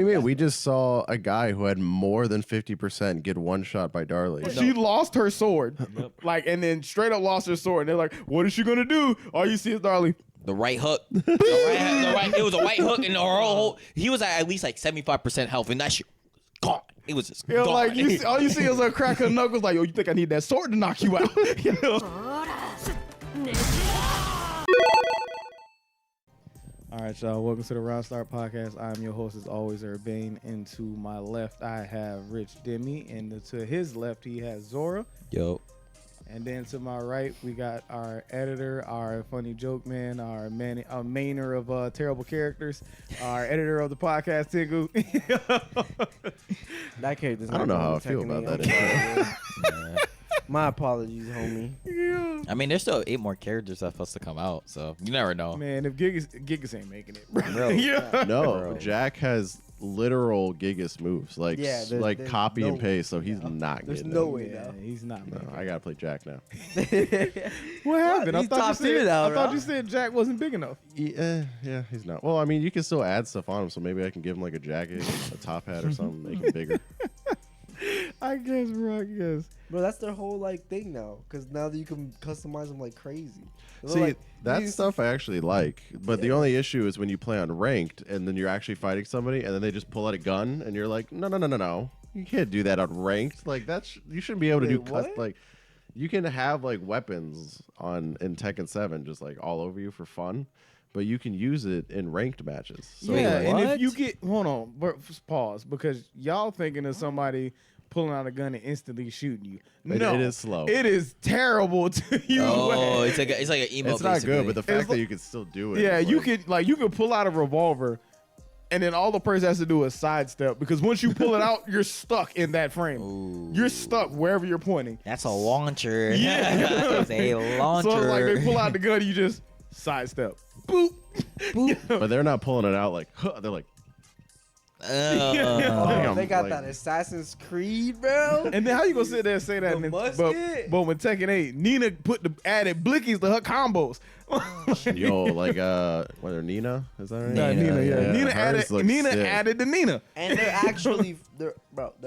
We just saw a guy who had more than 50% get one shot by Darley. She lost her sword, and then straight up lost her sword. And they're like, "What is she gonna do?" All you see is Darley. The right hook. It was a right hook, and the whole he was at least like 75% health, and that shit gone. It was just gone. Like all you see is a crack of knuckles. Like, yo, you think I need that sword to knock you out? You know? All right, y'all. Welcome to the Round Start Podcast. I'm your host, as always, Urbane. And to my left, I have Rich Demi, and to his left, he has Zora. Yo. And then to my right, we got our editor, our funny joke man, our mainer of terrible characters, our editor of the podcast, Tingu. That character's I don't know how I feel about that. My apologies, homie. Yeah. I mean, there's still 8 more characters that supposed to come out, so you never know. Man, if Gigas ain't making it, bro. Yeah. No, Bro. Jack has literal Gigas moves, like there's copy and no pace, so way. he's not There's getting no it. way Yeah, now. he's not. No, making I gotta play Jack now. What happened? He's top tier now, I thought bro. you said Jack wasn't big enough. Yeah, he's not. Well, I mean, you can still add stuff on him, so maybe I can give him like a jacket, a top hat, or something, make him bigger. I guess, bro. I guess. Bro, that's their whole like thing now. Because now that you can customize them like crazy. They're See, like, that these- stuff I actually like, but the only issue is when you play on ranked and then you're actually fighting somebody and then they just pull out a gun and you're like, no, you can't do that on ranked. Like you shouldn't be able to Wait, do what? like you can have like weapons in Tekken 7 just like all over you for fun, but you can use it in ranked matches. So Yeah, like, and if What? you get hold on, pause, because y'all thinking of somebody pulling out a gun and instantly shooting you. No, it is slow. It is terrible to you. Oh, it's like an emo. it's not good, but the fact It's that like- you can still do it. yeah, is you like- could pull out a revolver, and then all the person has to do is sidestep, because once you pull it out, you're stuck in that frame. Ooh. You're stuck wherever you're pointing. That's a launcher. Yeah. It's a launcher. So it's like they pull out the gun, you just sidestep. Boop. but they're not pulling it out like they're like Oh, Damn, they got like- that Assassin's Creed, bro. And then how you gonna sit there and say that? The And musket? but when Tekken 8, Nina added blickies to her combos. yo, like whether Nina is that right? Nah, Nina, yeah. Nina hers looks sick. added the Nina. And they're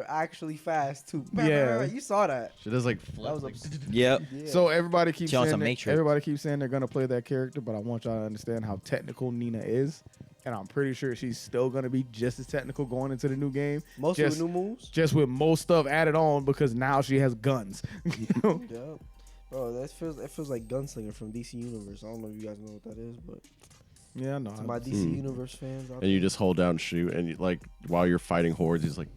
actually fast too. Yeah. You saw that. She does like That flip, was a like, Yep. yeah. So everybody keeps She on saying some that, Matrix. everybody keeps saying they're gonna play that character, but I want y'all to understand how technical Nina is, and I'm pretty sure she's still gonna be just as technical going into the new game. most just, of the new moves. just with most stuff added on because now she has guns. Yeah. Bro, it feels like Gunslinger from DC Universe. I don't know if you guys know what that is, but Yeah, I know. to my DC Universe fans out and you there. just hold down shoot and you, like while you're fighting hordes, he's like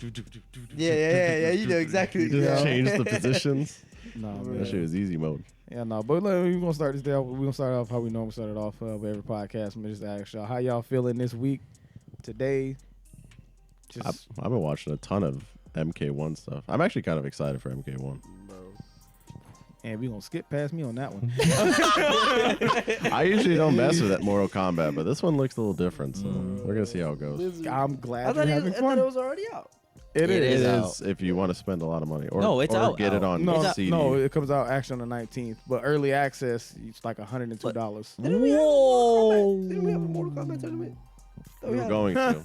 Yeah, you know exactly. You just Yeah. change the positions. No, Yeah. man. That shit was easy mode. Yeah, no, but we're gonna start this day. We're gonna start off how we normally start it off with every podcast. I'm just ask y'all how y'all feeling this week, today. Just I've been watching a ton of MK1 stuff. I'm actually kind of excited for MK1. Bro. and we gonna skip past me on that one. I usually don't mess with that Mortal Kombat, but this one looks a little different, so we're gonna see how it goes. Lizard. I'm glad I thought, you're having I thought fun. it was already out. It It is. is It out. is if you want to spend a lot of money, or No, it's or out, get it out. on No, CD. no, it comes out actually on the 19th, but early access it's like $102. Didn't we have a Whoa. Didn't we have a Mortal Kombat tournament? we were going to.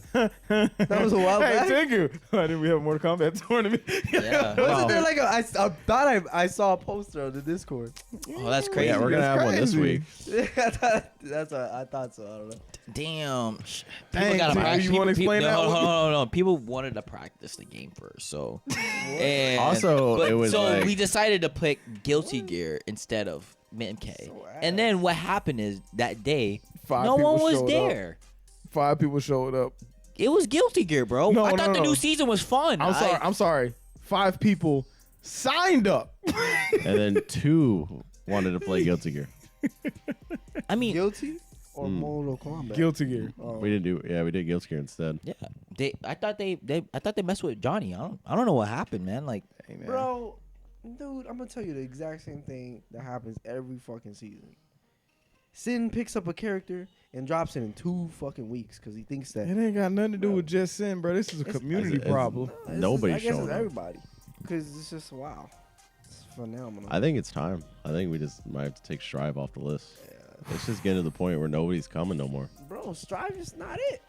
That was a while Hey, back. thank you. Why didn't we have a Mortal Kombat tournament? Yeah. Wasn't there like I thought I saw a poster on the Discord. Oh, that's crazy. Yeah, we're gonna That's have one this crazy. week. That's what I thought so. I don't know. Damn. Dang, gotta Tim, practice. you wanna explain that No, one? no. People wanted to practice the game first, so. And, Also, it was so like- we decided to pick Guilty Gear instead of MK. So And then what happened is that day, Five no people one was showed there. 5 people showed up. It was Guilty Gear, bro. No, I no, thought the no. new season was fun. I'm sorry. 5 people signed up. And then 2 wanted to play Guilty Gear. I mean, Guilty or Mortal Kombat? Guilty Gear. Oh. We did Guilty Gear instead. yeah. I thought they messed with Johnny. I don't know what happened, man. Like, Hey, man. Bro, dude, I'm gonna tell you the exact same thing that happens every fucking season. Sin picks up a character and drops it in 2 fucking weeks because he thinks that It ain't got nothing to do with just sin, bro. This is a It's- community it's- problem. Nobody's I guess showing it's up. everybody because it's just wow, it's phenomenal. I think it's time. I think we just might have to take Strive off the list. Let's just get to the point where nobody's coming no more. Bro, Strive is not it.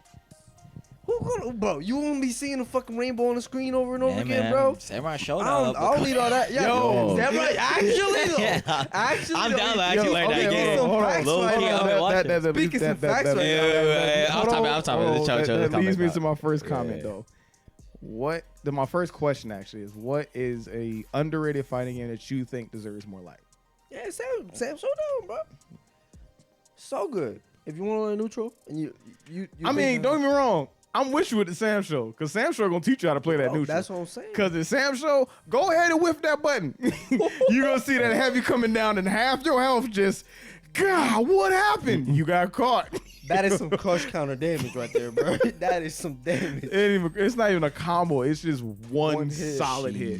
Bro, you won't be seeing a fucking rainbow on the screen over and over again, man. bro. Samurai I Showdown. don't need all that. Yeah, Yo. Samurai, actually, though. Yeah. Actually, I'm though, down to actually learn that game. hold on. Low key, I've been watching. Speaking some facts right now. I'll top it. That leads me to my first Yeah. comment though. My first question actually is, what is a underrated fighting game that you think deserves more light? Yeah, Sam Showdown, bro. So good. If you want to learn neutral, and you I mean, don't get me wrong. I'm with you with the Sam Show, because Sam Show gonna teach you how to play that neutral. That's what I'm saying. Because the Sam Show, go ahead and whiff that button. You're gonna see that heavy coming down and half your health just, God, what happened? You got caught. That is some clutch counter damage right there, bro. That is some damage. It's not even a combo. It's just one hit. solid hit.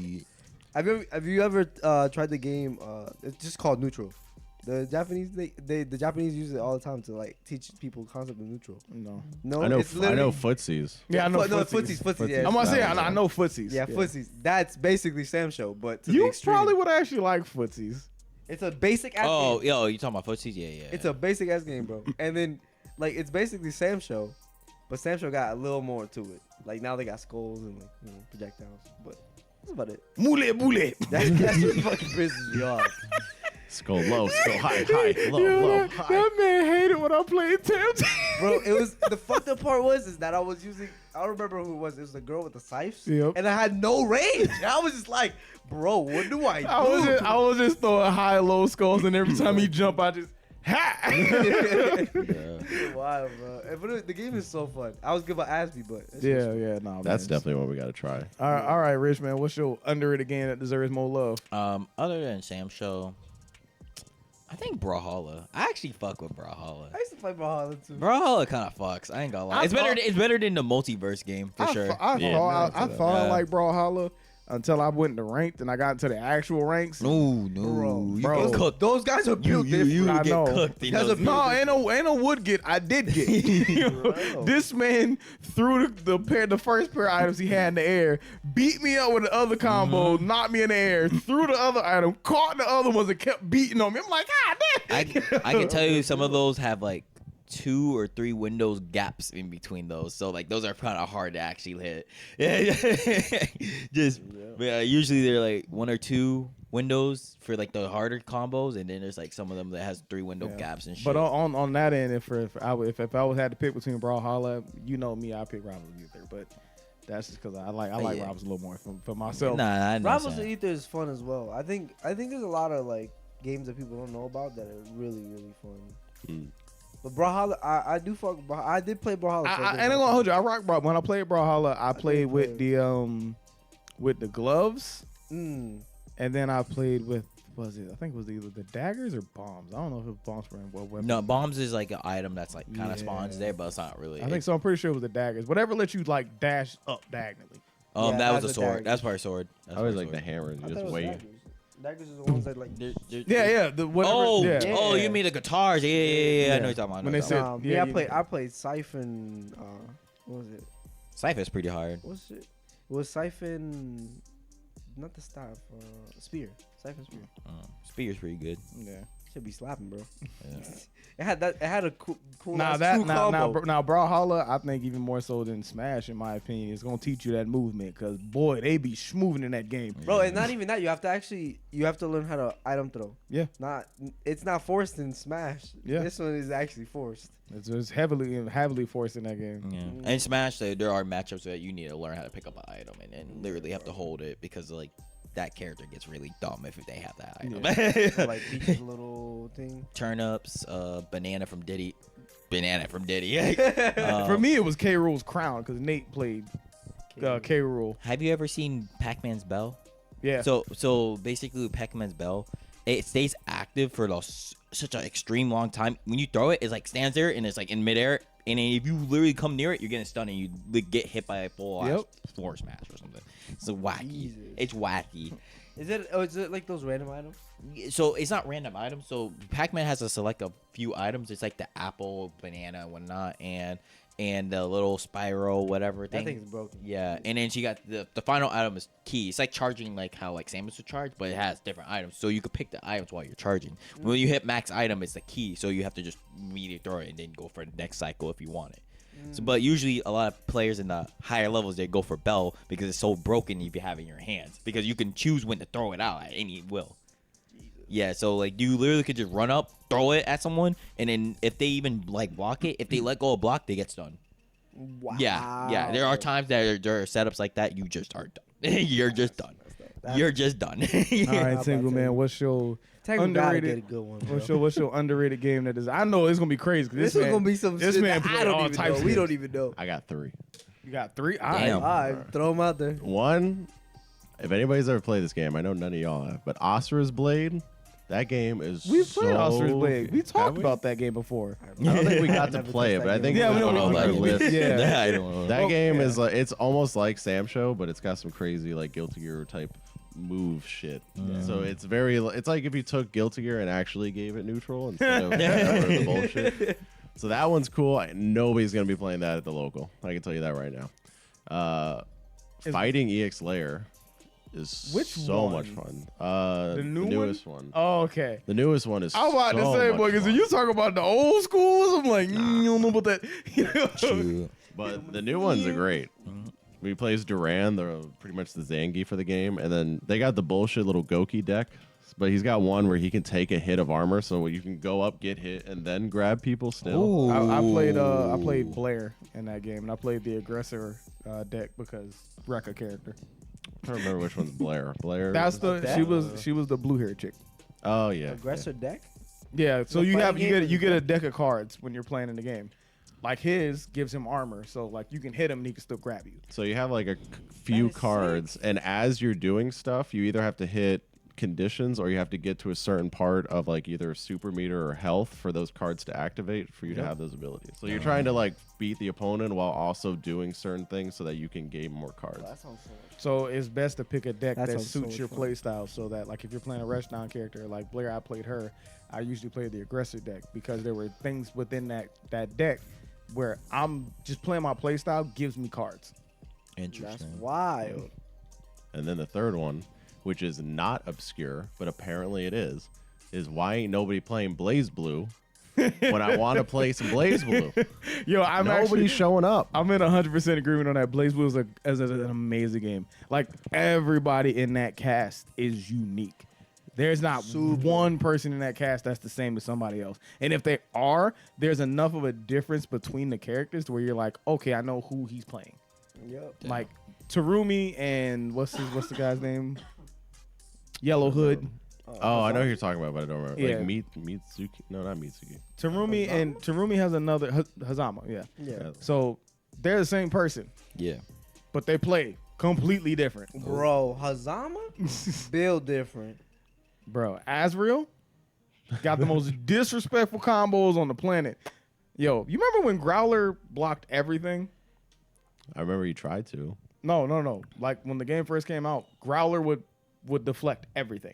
Have you ever tried the game? It's just called neutral. The Japanese the Japanese use it all the time to like teach people the concept of neutral. No, I know it's literally footsies. Yeah, I know no, footsies. footsies. Yeah, I'm gonna say That I was know footsies. yeah, footsies. That's basically Sam Show, but to the You extreme. probably would actually like footsies. It's a basic ass Oh, game. yo, you talking about footsies? Yeah. It's a basic ass game, bro. And then like it's basically Sam Show, but Sam Show got a little more to it. Like now they got skulls and like projectiles, but that's about it. Mule. That's what fucking pisses me off. Skull low, skull high, low, Yo, high. that man hated when I played Telltale. Bro, it was the fucked up part is that I was using. I don't remember who it was. It was the girl with the scythes, Yep. and I had no range. And I was just like, bro, what do I do? I was just throwing high and low skulls, and every time he jump, I just ha. Wild, bro. But the game is so fun. I was good about Asby, but it's Yeah, nah. That's man. definitely what we got to try. All right, Rich man. What's your underrated game that deserves more love? Other than Sam Show, I think Brawlhalla. I actually fuck with Brawlhalla. I used to play Brawlhalla too. Brawlhalla kind of fucks. I ain't gonna lie. It's better than the multiverse game for sure. I Yeah. thought I Yeah. like Brawlhalla until I went to ranked and I got into the actual ranks. No, Bro, you bro. get cooked. Those guys are built You different. I get know. cooked. In That's those a- No, ain't no would get. I did get. Bro. This man threw the first pair of items he had in the air, beat me up with the other combo, knocked me in the air, threw the other item, caught the other ones, and kept beating on me. I'm like, God damn. I can tell you some of those have like 2 or 3 windows gaps in between those, so like those are kind of hard to actually hit. Yeah, usually they're like 1 or 2 windows for like the harder combos, and then there's like some of them that has 3 window gaps and shit. But on that end, if I would had to pick between Brawlhalla, you know me, I pick Rivals of Ether. But that's just because I like Yeah. Rivals a little more for myself. Nah, I Rivals of understand. Ether is fun as well. I think there's a lot of like games that people don't know about that are really really fun. Mm. But Brawlhalla, I do fuck. I did play Brawlhalla. I ain't gonna hold you. I rock Brawl. When I played Brawlhalla, I played with the gloves, Mm. and then I played with I think it was either the daggers or bombs. I don't know if it was bombs were in what weapon. No, bombs is like an item that's like kind Yeah. of spawns there, but it's not really. I think so. I'm pretty sure it was the daggers. Whatever lets you like dash up diagonally. Yeah, Yeah, that was that's a a sword. dagger. That's probably a sword. That's I always probably like a the hammer and I thought it just was wait. daggers. Daggers are the ones that like. sword. Yeah. The whatever. Oh, yeah. Yeah. oh, you mean the guitars? Yeah. I know Yeah. what you're talking about. When they said- Yeah, yeah, I played Siphon. What was it? Cypher's pretty hard. What's it? It was Siphon, not the staff. Spear. Siphon spear. Spear's pretty good. Yeah. Should be slapping, bro. Yeah. It had a cool Now ass that true combo. now Brawlhalla, I think even more so than Smash, in my opinion, is gonna teach you that movement. Cause boy, they be schmoving in that game. Bro, and not even that. You have to learn how to item throw. Yeah. It's not forced in Smash. Yeah. This one is actually forced. It's heavily forced in that game. Yeah. And Smash, there are matchups that you need to learn how to pick up an item and then literally have to hold it because like that character gets really dumb if they have that item. Like Peach's little thing. Turnips, banana from Diddy. For me, it was K. Rool's crown because Nate played K. Rool. Have you ever seen Pac-Man's bell? Yeah. So basically, Pac-Man's bell, it stays active for such an extreme long time. When you throw it, it's like stands there and it's like in midair. And then if you literally come near it, you're getting stunned and you like, get hit by a full floor smash or something. It's wacky. Jesus. It's wacky. Is it like those random items? So it's not random items. So Pac-Man has to select a few items. It's like the apple, banana, and whatnot, and the little spiral, whatever That thing. thing's broken. Yeah, and then she got the final item is key. It's like charging, like how like Samus would charge, but it has different items, so you could pick the items while you're charging. When you hit max item, it's the key, so you have to just immediately throw it and then go for the next cycle if you want it. So, but usually a lot of players in the higher levels, they go for Bell because it's so broken if you have it in your hands. Because you can choose when to throw it out at any will. Yeah, so like you literally could just run up, throw it at someone, and then if they even like block it, if they let go of block, they get stunned. Wow. Yeah. There are times that there are setups like that. You just are done. You're just done. You're just done. All right, single man. What's your Tango gotta get a underrated? good one. Bro. What's your underrated game that is? I know it's gonna be crazy. 'Cause This this is man, gonna be some this shit man that play I don't all even types know. of We games. don't even know. I got 3. You got 3. All Damn. right. All right, throw them out there. One, if anybody's ever played this game, I know none of y'all have, but Asura's Blade, that game is We so played Ostrich Blade. We Have talked about that game before. I don't think we got to Never play it, touched but I that think game. Yeah, we it's don't on know. our list. Yeah. I don't know. That Oh, game yeah. is like, it's almost like Sam Show, but it's got some crazy like Guilty Gear type move shit. So it's very, it's like if you took Guilty Gear and actually gave it neutral instead of the bullshit. So that one's cool. Nobody's gonna be playing that at the local. I can tell you that right now. Fighting EX Layer is Which so one? much fun. The new newest one. Oh, okay. The newest one is. I was about so to say, much boy, because fun. you talk about the old schools, I'm like, you don't know about that. True. But the new ones are great. He plays Duran, the pretty much the Zangief for the game, and then they got the bullshit little Goki deck. But he's got one where he can take a hit of armor, so you can go up, get hit, and then grab people still. I played Blair in that game, and I played the aggressor deck because Rekka character. I don't remember which one's Blair. Blair. That's the that? she was the blue hair chick. Oh yeah. Aggressor deck. Yeah, so The you fighting game get a is- deck of cards when you're playing in the game. Like his gives him armor, so like you can hit him and he can still grab you. So you have like a few is sick. cards, and as you're doing stuff, you either have to hit conditions or you have to get to a certain part of like either super meter or health for those cards to activate for you to have those abilities. So you're trying to like beat the opponent while also doing certain things so that you can gain more cards. That sounds so much. So it's best to pick a deck That that sounds so suits much your fun. play style. So that like if you're playing a rushdown character like Blair, I played her. I usually played the aggressor deck because there were things within that deck where I'm just playing my play style gives me cards. That's Interesting. wild. And then the third one, which is not obscure, but apparently it is why ain't nobody playing Blaze Blue when I want to play some Blaze Blue? Yo, I'm Nobody's actually showing up. I'm in 100% agreement on that. Blaze Blue is an amazing game. Like everybody in that cast is unique. There's not one person in that cast that's the same as somebody else. And if they are, there's enough of a difference between the characters to where you're like, okay, I know who he's playing. Yep. Like Terumi and what's the guy's name? Yellow Hood. Oh, I know who you're talking about, but I don't remember. Yeah. Like Mitsuki? No, not Mitsuki. Terumi has another Hazama. Yeah. Yeah. So they're the same person, Yeah. but they play completely different. Bro, Hazama build different. Bro, Azrael got the most disrespectful combos on the planet. Yo, you remember when Growler blocked everything? I remember you tried to. No. Like when the game first came out, Growler would deflect everything.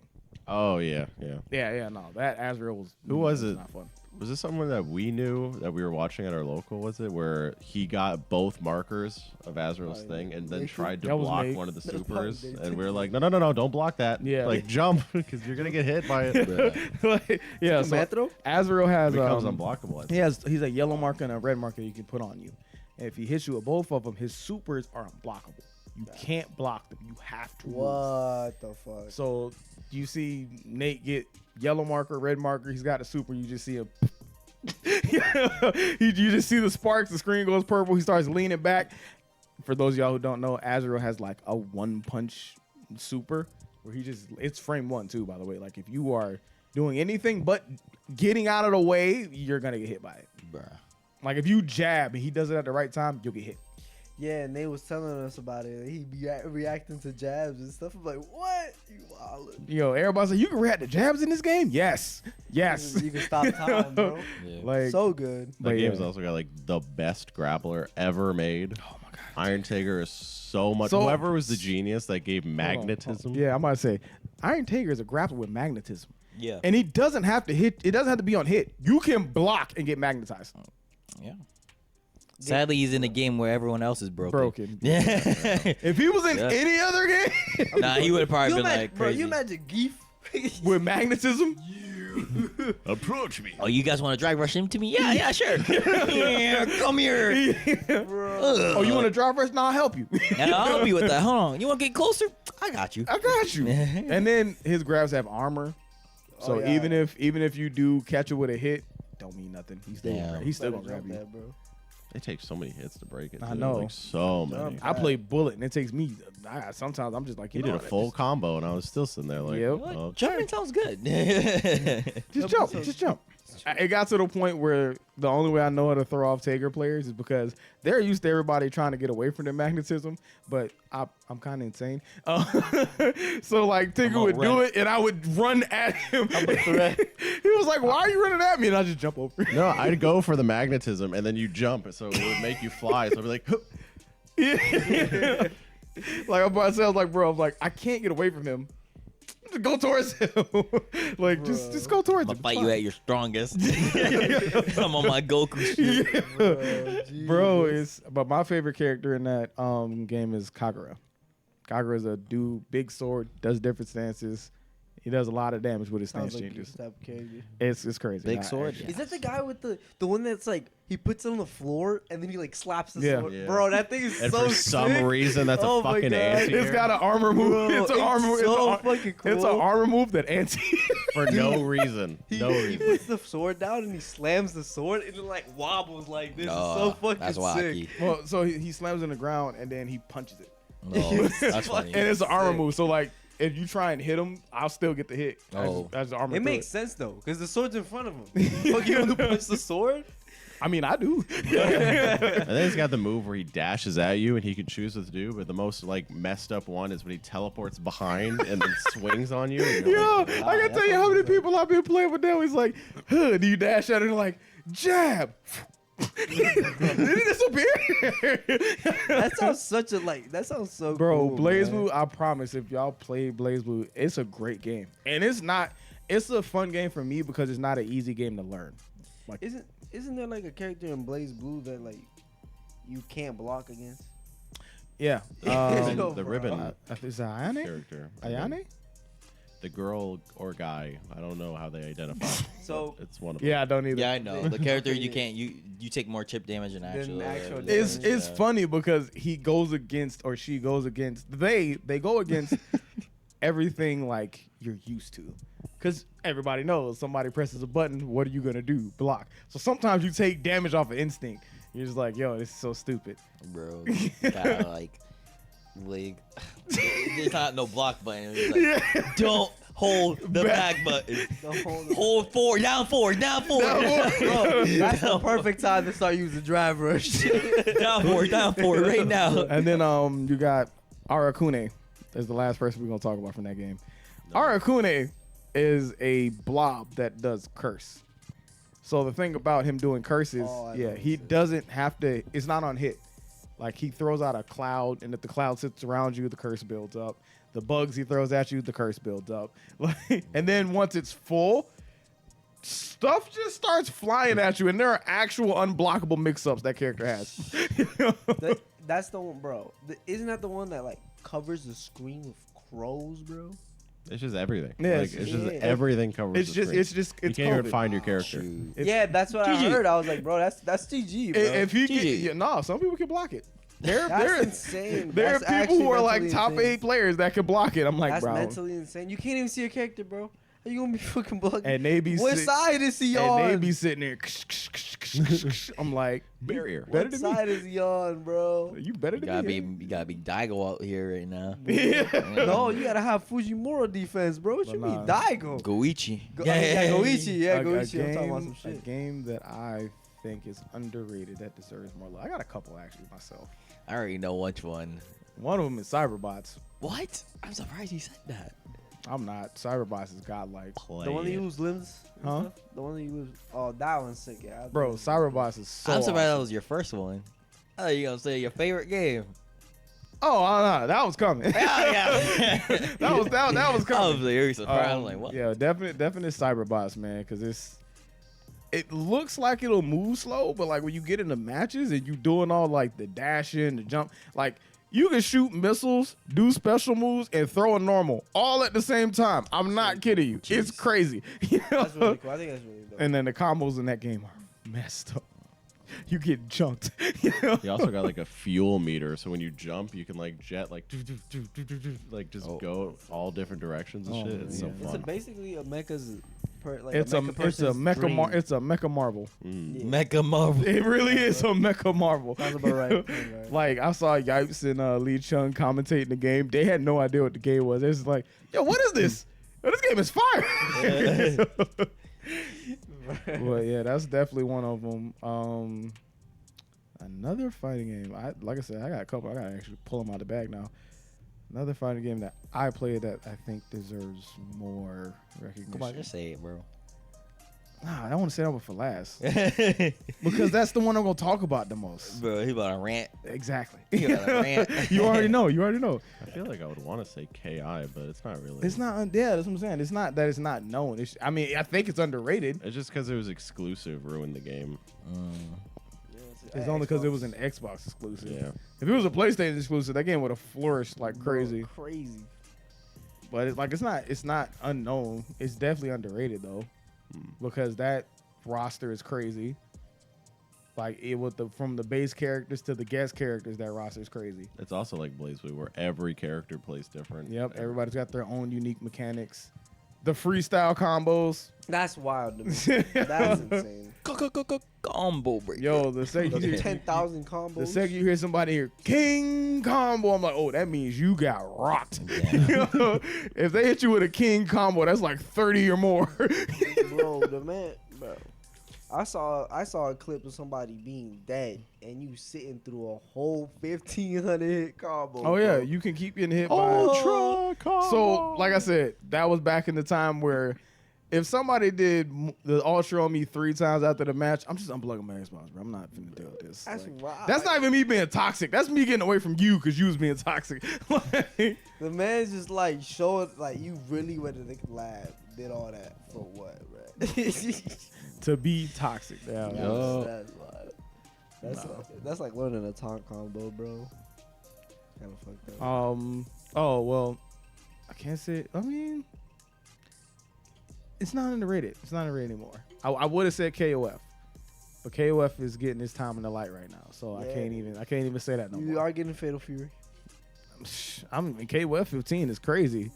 Oh, yeah, yeah. Yeah, no. That Azrael was Who was it? Not fun. Was this someone that we knew that we were watching at our local? Was it where he got both markers of Azrael's thing and then Nate? tried to That was block Nate. one of the That was probably supers? Nate. And we were like, no, don't block that. Yeah. Like, jump, because you're going to get hit by it. Like, yeah, so Metro? Azrael has Becomes unblockable. I think. he's a yellow marker and a red marker you can put on you. And if he hits you with both of them, his supers are unblockable. You can't block them. You have to. move. What the fuck? So you see Nate get yellow marker, red marker. He's got a super. You just see him. you just see the sparks. The screen goes purple. He starts leaning back. For those of y'all who don't know, Azrael has like a one punch super where it's frame 1 too, by the way. Like if you are doing anything but getting out of the way, you're going to get hit by it. Bruh. Like if you jab and he does it at the right time, you'll get hit. Yeah, and they was telling us about it. He be reacting to jabs and stuff. I'm like, what? You wildin'. Yo, everybody's like, you can react to jabs in this game? Yes. Yes. You can stop time, bro. Yeah. Like, So good. That but game's yeah. also got like the best grappler ever made. Oh my God. Iron Tiger is so much. So- Whoever was the genius that gave Hold on. magnetism. Yeah, I'm about to say, Iron Tiger is a grappler with magnetism. Yeah. And he doesn't have to hit. It doesn't have to be on hit. You can block and get magnetized. Yeah. Sadly, he's in a game where everyone else is broken. Broken. Yeah. If he was in Yeah. any other game Nah, he would have probably been like Bro, crazy. you imagine Geef? with magnetism, Approach me. Oh, you guys want to drag rush into me? Yeah, sure. Yeah, come here. Oh, you want to drive rush? No, I'll help you. And I'll help you with that. Hold on. You want to get closer? I got you. I got you. And then his grabs have armor, so Oh, yeah. even if you do catch it with a hit, don't mean nothing. He's still Damn. he's still Better gonna grab jump you. that, bro. They take so many hits to break it. I too. know. Like so many. I play bullet, and it takes me. Sometimes I'm just like, He you did know a what, full combo, and I was still sitting there like, Yep. okay. Jumping sounds good. Just jump, just jump. It got to the point where the only way I know how to throw off Taker players is because they're used to everybody trying to get away from their magnetism, but I'm kind of insane. So like Taker would do it, and I would run at him. I'm a threat. He was like, "Why are you running at me?" And I just jump over. No, I'd go for the magnetism, and then you jump, so it would make you fly. So I'd be like, "Hup." Yeah. Like I'm by myself, like bro, I'm like I can't get away from him. Just go towards him. Like just go towards I'm him. gonna fight you at your strongest. I'm on my Goku shit. Bro, but my favorite character in that game is Kagura. Kagura is a dude, big sword, does different stances. He does a lot of damage with his stance Sounds like changes. type of character. It's crazy. Big sword? actually. Is that the guy with the one that's like he puts it on the floor and then he like slaps the Yeah. sword? Yeah. Bro, that thing is And so for some sick. reason, that's Oh a my fucking God. anti. It's got an armor move. Bro, it's an armor. it's so fucking cool. It's an armor move that anti. for no reason. No He reason. puts the sword down and he slams the sword and it like wobbles like this. It's so fucking that's sick. wacky. Well, so he slams in the ground and then he punches it, No, that's funny. and it's an armor Sick. move. So like, if you try and hit him, I'll still get the hit. Oh. That's the armor. It through makes sense though, because the sword's in front of him. Fuck, you want to punch the sword? I mean, I do. And then he's got the move where he dashes at you, and he can choose what to do. But the most like messed up one is when he teleports behind and then swings on you. And you're Yo, like, I can tell you how many people I've been playing with them. He's like, huh, do you dash at it and like, jab? Did he disappear? That sounds such a like. That sounds so Bro, cool, Blaze man. Blue, I promise, if y'all play Blaze Blue, it's a great game. And it's a fun game for me because it's not an easy game to learn. Like, Isn't there like a character in Blaze Blue that like you can't block against? yeah. And Yo, the bro. ribbon Is it Ayane? character. Ayane? The girl or guy. I don't know how they identify. So It's one of them. Yeah, I don't either. Yeah, I know. The character you can't you take more chip damage than actual. actual It's damage. it's funny because he goes against or she goes against they go against everything like you're used to. Cause everybody knows somebody presses a button, what are you gonna do? Block. So sometimes you take damage off of instinct. You're just like, yo, this is so stupid. Bro, gotta like there's not no block button. It's like, don't hold the back button. Hold forward, down forward. Bro, that's the perfect time to start using drive rush. down forward right now. And then you got Arakune is the last person we're gonna talk about from that game. Arakune is a blob that does curse. So the thing about him doing curses, I yeah, know he this. doesn't have to. It's not on hit. Like he throws out a cloud, and if the cloud sits around you, the curse builds up. The bugs he throws at you, the curse builds up. Like, and then once it's full, stuff just starts flying at you, and there are actual unblockable mix-ups that character has. That's the one, bro. Isn't that the one that like covers the screen with crows, bro? It's just everything. Yeah, Like, it's just yeah. everything covers. It's the just, screen. it's just, You it's can't even COVID. find your character. Shoot. It's- Yeah, that's what I GG. heard. I was like, bro, that's GG, bro. If he GG. can, yeah, no, some people can block it. There That's insane. There are That's people actually who are like mentally top insane. 8 players that can block it. I'm like, That's bro. mentally insane. You can't even see your character, bro. How you gonna be fucking blocking? And they be What sit- side is he and on? they be sitting there. I'm like, Barrier. better What than side me. is he on, bro? You better You than gotta me. be Daigo out here right now. No, you gotta have Fujimura defense, bro. What you But mean, nah. Daigo? Goichi. Yeah, Goichi. Yeah, A Goichi. I'm talking about game- some A shit. game that I think is underrated that deserves more love. I got a couple actually myself. I already know which one. One of them is Cyberbots. What? I'm surprised you said that. I'm not. Cyberbots is godlike. Play The one that it. use limbs? and Huh? stuff? The one that you use. Oh, that one's sick, yeah. Bro, Cyberbots is so I'm surprised that awesome. was your first one. I thought you gonna say your favorite game. Oh, no, that was coming. Yeah. that was I coming. was very surprised. I'm like, what? Yeah, definite Cyberbots, man, because it looks like it'll move slow, but like when you get into matches and you doing all like the dashing, the jump, like You can shoot missiles, do special moves, and throw a normal all at the same time. I'm not kidding you. It's crazy. You know? That's really cool. I think that's really dope. And then the combos in that game are messed up. You get jumped. You know? You also got like a fuel meter, so when you jump, you can like jet like like just go all different directions and shit. It's so It's fun. basically a mecha's. It's a mecha marvel. Yeah. Mecha Marvel. It really is a mecha marvel. Sounds about right. Sounds right. Like I saw Yipes and Lee Chung commentating the game. They had no idea what the game was. They was like, "Yo, what is this? Yo, this game is fire." Well, yeah, that's definitely one of them. Another fighting game. Like I said, I got a couple. I gotta actually pull them out of the bag now. Another fighting game that I played that I think deserves more recognition. Come on, just say it, bro. Nah, I don't want to say that one for last because that's the one I'm gonna talk about the most. Bro, he about to rant. Exactly. He about to rant. You already know. You already know. I feel like I would want to say KI, but it's not really. It's not. Yeah, that's what I'm saying. It's not that it's not known. I mean, I think it's underrated. It's just because it was exclusive ruined the game. It's only because it was an Xbox exclusive. Yeah. If it was a PlayStation exclusive, that game would have flourished like crazy. Bro, crazy. But it's not unknown. It's definitely underrated though, because that roster is crazy. Like from the base characters to the guest characters, that roster is crazy. It's also like Blaze Blue, where every character plays different. Yep, everybody's got their own unique mechanics. The freestyle combos. That's wild to me. That's insane. Combo break. Yo, the second you Those hear 10,000 combos. the second you hear somebody hear King combo, I'm like, oh, that means you got rocked. You know, if they hit you with a King combo, that's like 30 or more. Bro, the man, bro. I saw a clip of somebody being dead and you sitting through a whole 1,500 hit combo. Oh yeah, bro. you can keep getting hit by Ultra combo. So, like I said, that was back in the time where if somebody did the Ultra on me 3 times after the match, I'm just unplugging my Xbox, bro. I'm not finna deal with this. That's Like, wild. that's not even me being toxic. That's me getting away from you because you was being toxic. Like, The man's just like showing like you really went to the lab, did all that for what, bro? to be toxic. Yeah, Yo. That's wild. That's like learning a taunt combo, bro. Kind of fucked up. Oh well, I can't say. I mean, it's not underrated. It's not underrated anymore. I would have said KOF, but KOF is getting its time in the light right now, so Yeah. I can't even say that no You more. are getting Fatal Fury. KOF 15 is crazy.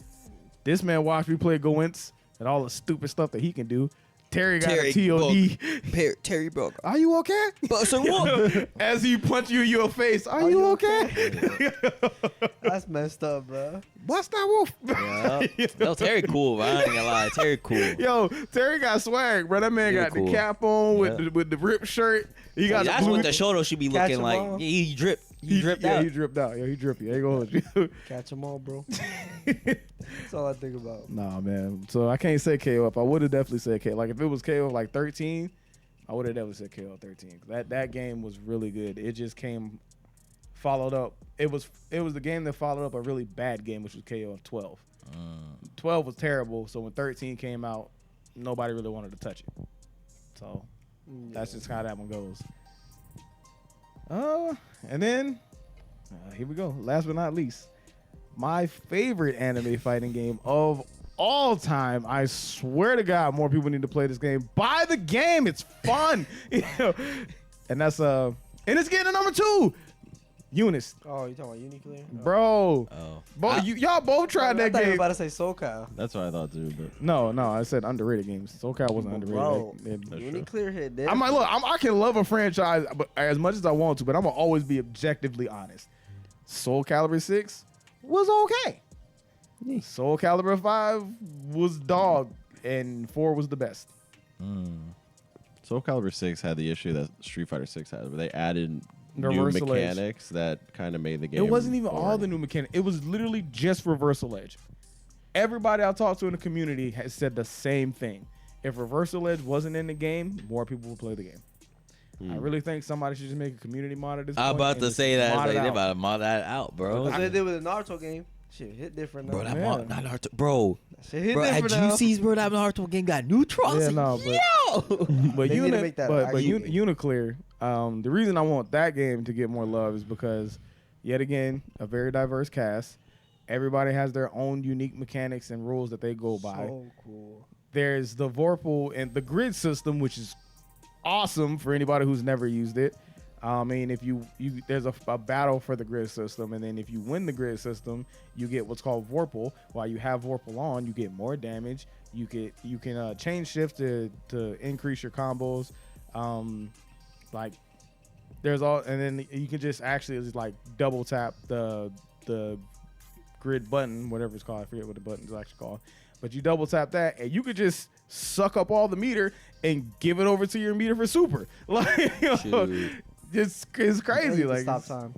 This man watched me play Goenks and all the stupid stuff that he can do. Terry got a TOD. Terry broke. Are you okay? But so what? As he punch you in your face. Are you okay? That's messed up, bro. Bust that wolf. Yeah. Yo, Terry cool, bro. I ain't gonna lie. Terry cool. Yo, Terry got swag, bro. That man Yeah, got cool. the cap on Yeah. with the ripped shirt. He got That's the blue. what the shoulder should be Catch looking 'em like. all. Yeah, he dripped. He dripped yeah, out. he dripped out. Yo, he drippy. I ain't gonna hold you. Catch them all, bro. That's all I think about. Nah, man. So I can't say KO up. I would have definitely said KO. Like if it was KO like 13, I would have definitely said KO 13. That game was really good. It just came followed up. It was the game that followed up a really bad game, which was KO of 12. 12 was terrible. So when 13 came out, nobody really wanted to touch it. So that's just how that one goes. And then here we go. Last but not least, my favorite anime fighting game of all time. I swear to God, more people need to play this game. Buy the game. It's fun. You know? And that's and it's getting a number 2. Eunice. Oh, you talking about Uniqlo? Bro. Oh. Y'all both tried that I thought you were game. about to say SoCal. That's what I thought too, but No, I said underrated games. SoCal wasn't underrated. Bro, It- That's Uniqlo hit there. I'm like, look, I can love a franchise but as much as I want to, but I'm gonna always be objectively honest. Soul Calibur 6 was okay. Soul Calibur 5 was dog, and 4 was the best. Soul Calibur 6 had the issue that Street Fighter 6 had, where they added new Reversal Edge. mechanics that kind of made the game. It wasn't even all boring. the new mechanics. It was literally just Reversal Edge. Everybody I talked to in the community has said the same thing. If Reversal Edge wasn't in the game, more people would play the game. I really think somebody should just make a community mod at this I'm point about and to just say that. mod Like, it they out. about to mod that out, bro. That's what they did with the Naruto game. Shit hit different now. Bro, that Yeah. mod, that Naruto, bro. Shit hit Bro, at different now. GC's, bro, that Naruto game got neutral. I was Yeah, like, no, but- yo. But They need to make that but actually- Uniclear, the reason I want that game to get more love is because Yet again, a very diverse cast. Everybody has their own unique mechanics and rules that they go by. So cool. There's the Vorpal and the grid system, which is awesome for anybody who's never used it. I mean, if you there's a battle for the grid system, and then if you win the grid system, you get what's called Vorpal. While you have Vorpal on, you get more damage. You can chain shift to increase your combos. Like there's all, and then you can just actually just like double tap the grid button, whatever it's called. I forget what the button is actually called. But you double tap that, and you could just suck up all the meter and give it over to your meter for super. Like, it's crazy. Like stop time.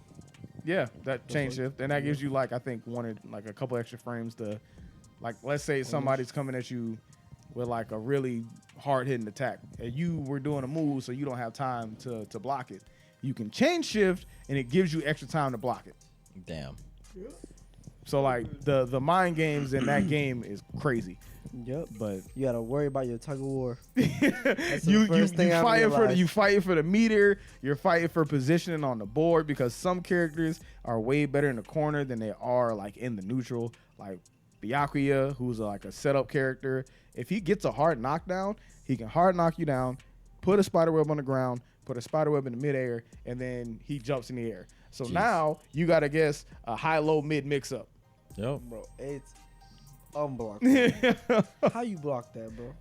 Yeah, that chain shift, and that gives you like I think a couple extra frames to, like, let's say somebody's coming at you with like a really hard hitting attack, and you were doing a move, so you don't have time to block it. You can chain shift, and it gives you extra time to block it. Damn. So like the mind games in that game is crazy. Yep. But you gotta worry about your tug of war. you fighting for the meter. You're fighting for positioning on the board because some characters are way better in the corner than they are like in the neutral. Like Byakuya, who's like a setup character. If he gets a hard knockdown, he can hard knock you down, put a spider web on the ground, put a spider web in the midair, and then he jumps in the air. So now you gotta guess a high, low, mid mix up. Yep. Bro, it's unblockable. How you block that, bro?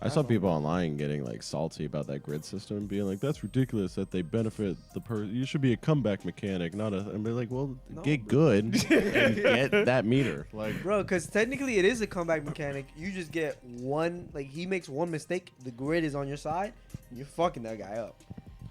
I saw people online getting like salty about that grid system and being like, "That's ridiculous that they benefit the person. You should be a comeback mechanic, not a." And they're like, "Well, get good and get that meter." Like, bro, because technically it is a comeback mechanic. You just get one. Like he makes one mistake, the grid is on your side, and you're fucking that guy up.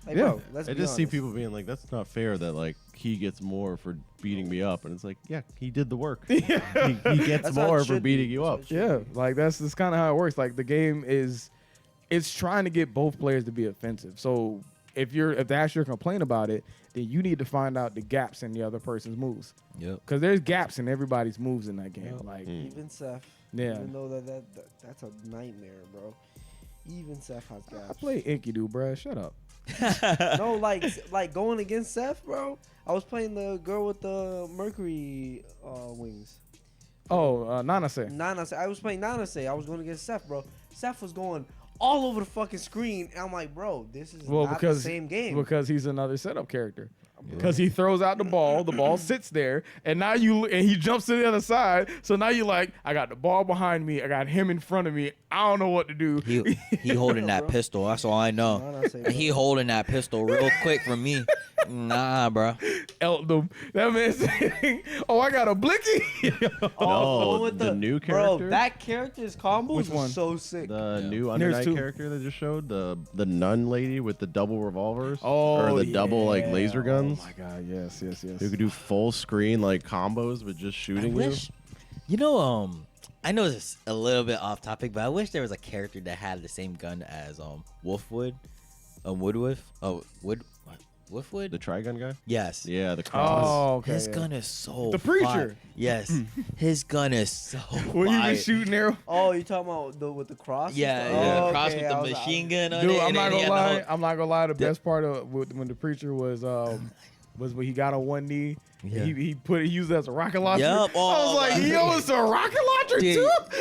Like, yeah, bro, let's I be just see honest. people being like, "That's not fair that like he gets more for beating me up," and it's like, yeah, he did the work. he gets That's how it more for should be. beating you That's how up. it should Yeah, be. like that's kind of how it works. Like the game it's trying to get both players to be offensive. So if that's your complaint about it, then you need to find out the gaps in the other person's moves. Yep. Because there's gaps in everybody's moves in that game. Yep. Like Even Seth. Yeah. Even though that's a nightmare, bro. Even Seth has I gaps. play Enkidu, bruh. Shut up. No, like going against Seth, bro. I was playing the girl with the Mercury wings. Oh, Nanase. Nanase. I was playing Nanase. I was going against Seth, bro. Seth was going all over the fucking screen, and I'm like, bro, this is not the same game. Because he's another setup character. Because he throws out the ball sits there, and now he jumps to the other side. So now you like, I got the ball behind me, I got him in front of me. I don't know what to do. He holding that pistol. That's all I know. Nanase, And he holding that pistol real quick for me. Nah, bro. Elked him. That man saying, "Oh, I got a blicky." No, with the new Bro, character? that character's combos Which was one? so sick. The new Under There's Night two. character they just showed, the nun lady with the double revolvers, Oh, or the double like yeah. laser guns. Oh my god, yes. Who could do full screen like combos with just I shooting wish, you know, I know it's a little bit off topic, but I wish there was a character that had the same gun as Wolfwood, Woodwolf. Oh, Wolfwood. The Trigun guy? Yes. Yeah, the cross. Oh, okay. His yeah. gun is so The preacher. fire. Yes. His gun is so When he fire. was shooting arrow. Oh, you talking about with the cross? and Yeah, stuff? yeah. Oh, Cross okay, with the I was- machine gun on Dude, it. I'm and not then he gonna had the lie. I'm not gonna lie. The The- best part of when the preacher was when he got on one knee. Yeah. He used it as a rocket launcher. Yup. I was Oh, like, my yo, it's a rocket launcher Dude,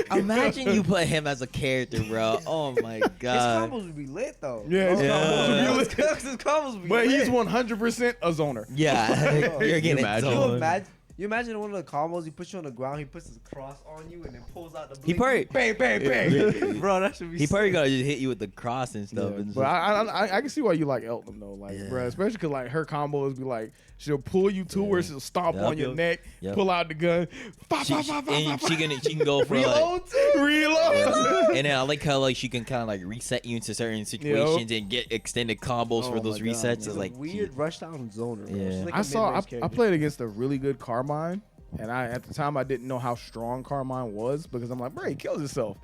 too. imagine you put him as a character, bro. Oh my His god. combos would be lit though. Yeah, his combos would be lit. His combos would be But lit. he's 100% a zoner. Yeah, you're getting imagine? zoned. You imagine one of the combos, he puts you on the ground, he puts his cross on you, and then pulls out the He blinky. probably, bang, bang, bang. Bro, that should be he probably sick. gonna just hit you with the cross and stuff. Yeah, And but I can see why you like Elton though, like, Yeah. bro, especially because like her combos be like she'll pull you to where she'll stomp Yup, on your yup. neck, Yup. pull out the gun, fa, she, fa, fa, fa, and fa, she can go for like, Reload too? reload. and then I like how like she can kind of like reset you into certain situations and get extended combos Oh for those my God, resets. man. It's He's like a weird rush down zoner, bro. Yeah. She's like I a mid-range I character. played against a really good Carmine, and at the time I didn't know how strong Carmine was because I'm like, bro, he kills himself.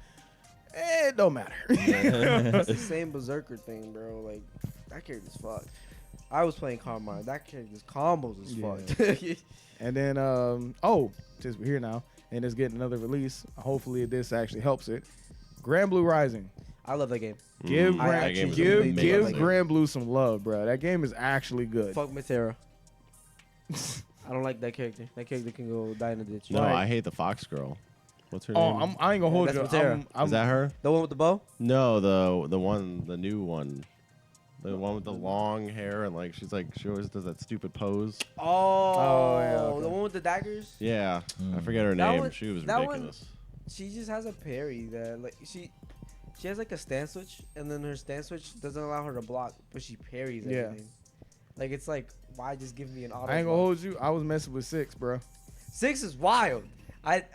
It don't matter. It's the same Berserker thing, bro. Like, that character's fucked. I was playing Carmine. That character's combos is Yeah. fucked. And then, since we're here now, and it's getting another release, hopefully this actually helps it. Grand Blue Rising. I love that game. Give Mm, I Grand, that game is give amazing. Grand Blue some love, bro. That game is actually good. Fuck Matera. I don't like that character. That character can go die in a ditch. No, Right. I hate the fox girl. What's her Oh, name? I ain't gonna hold that's you. Matera. Is that her? The one with the bow? No, the new one. The one with the long hair and like she always does that stupid pose. Oh, yeah, okay. the one with the daggers. Yeah, I forget her That name. one- She was that one- ridiculous. She just has a parry that like she has like a stand switch, and then her stand switch doesn't allow her to block, but she parries Yeah. everything. Like it's like, why just give me an auto? I ain't gonna block? hold you. I was messing with 6, bro. 6 is wild.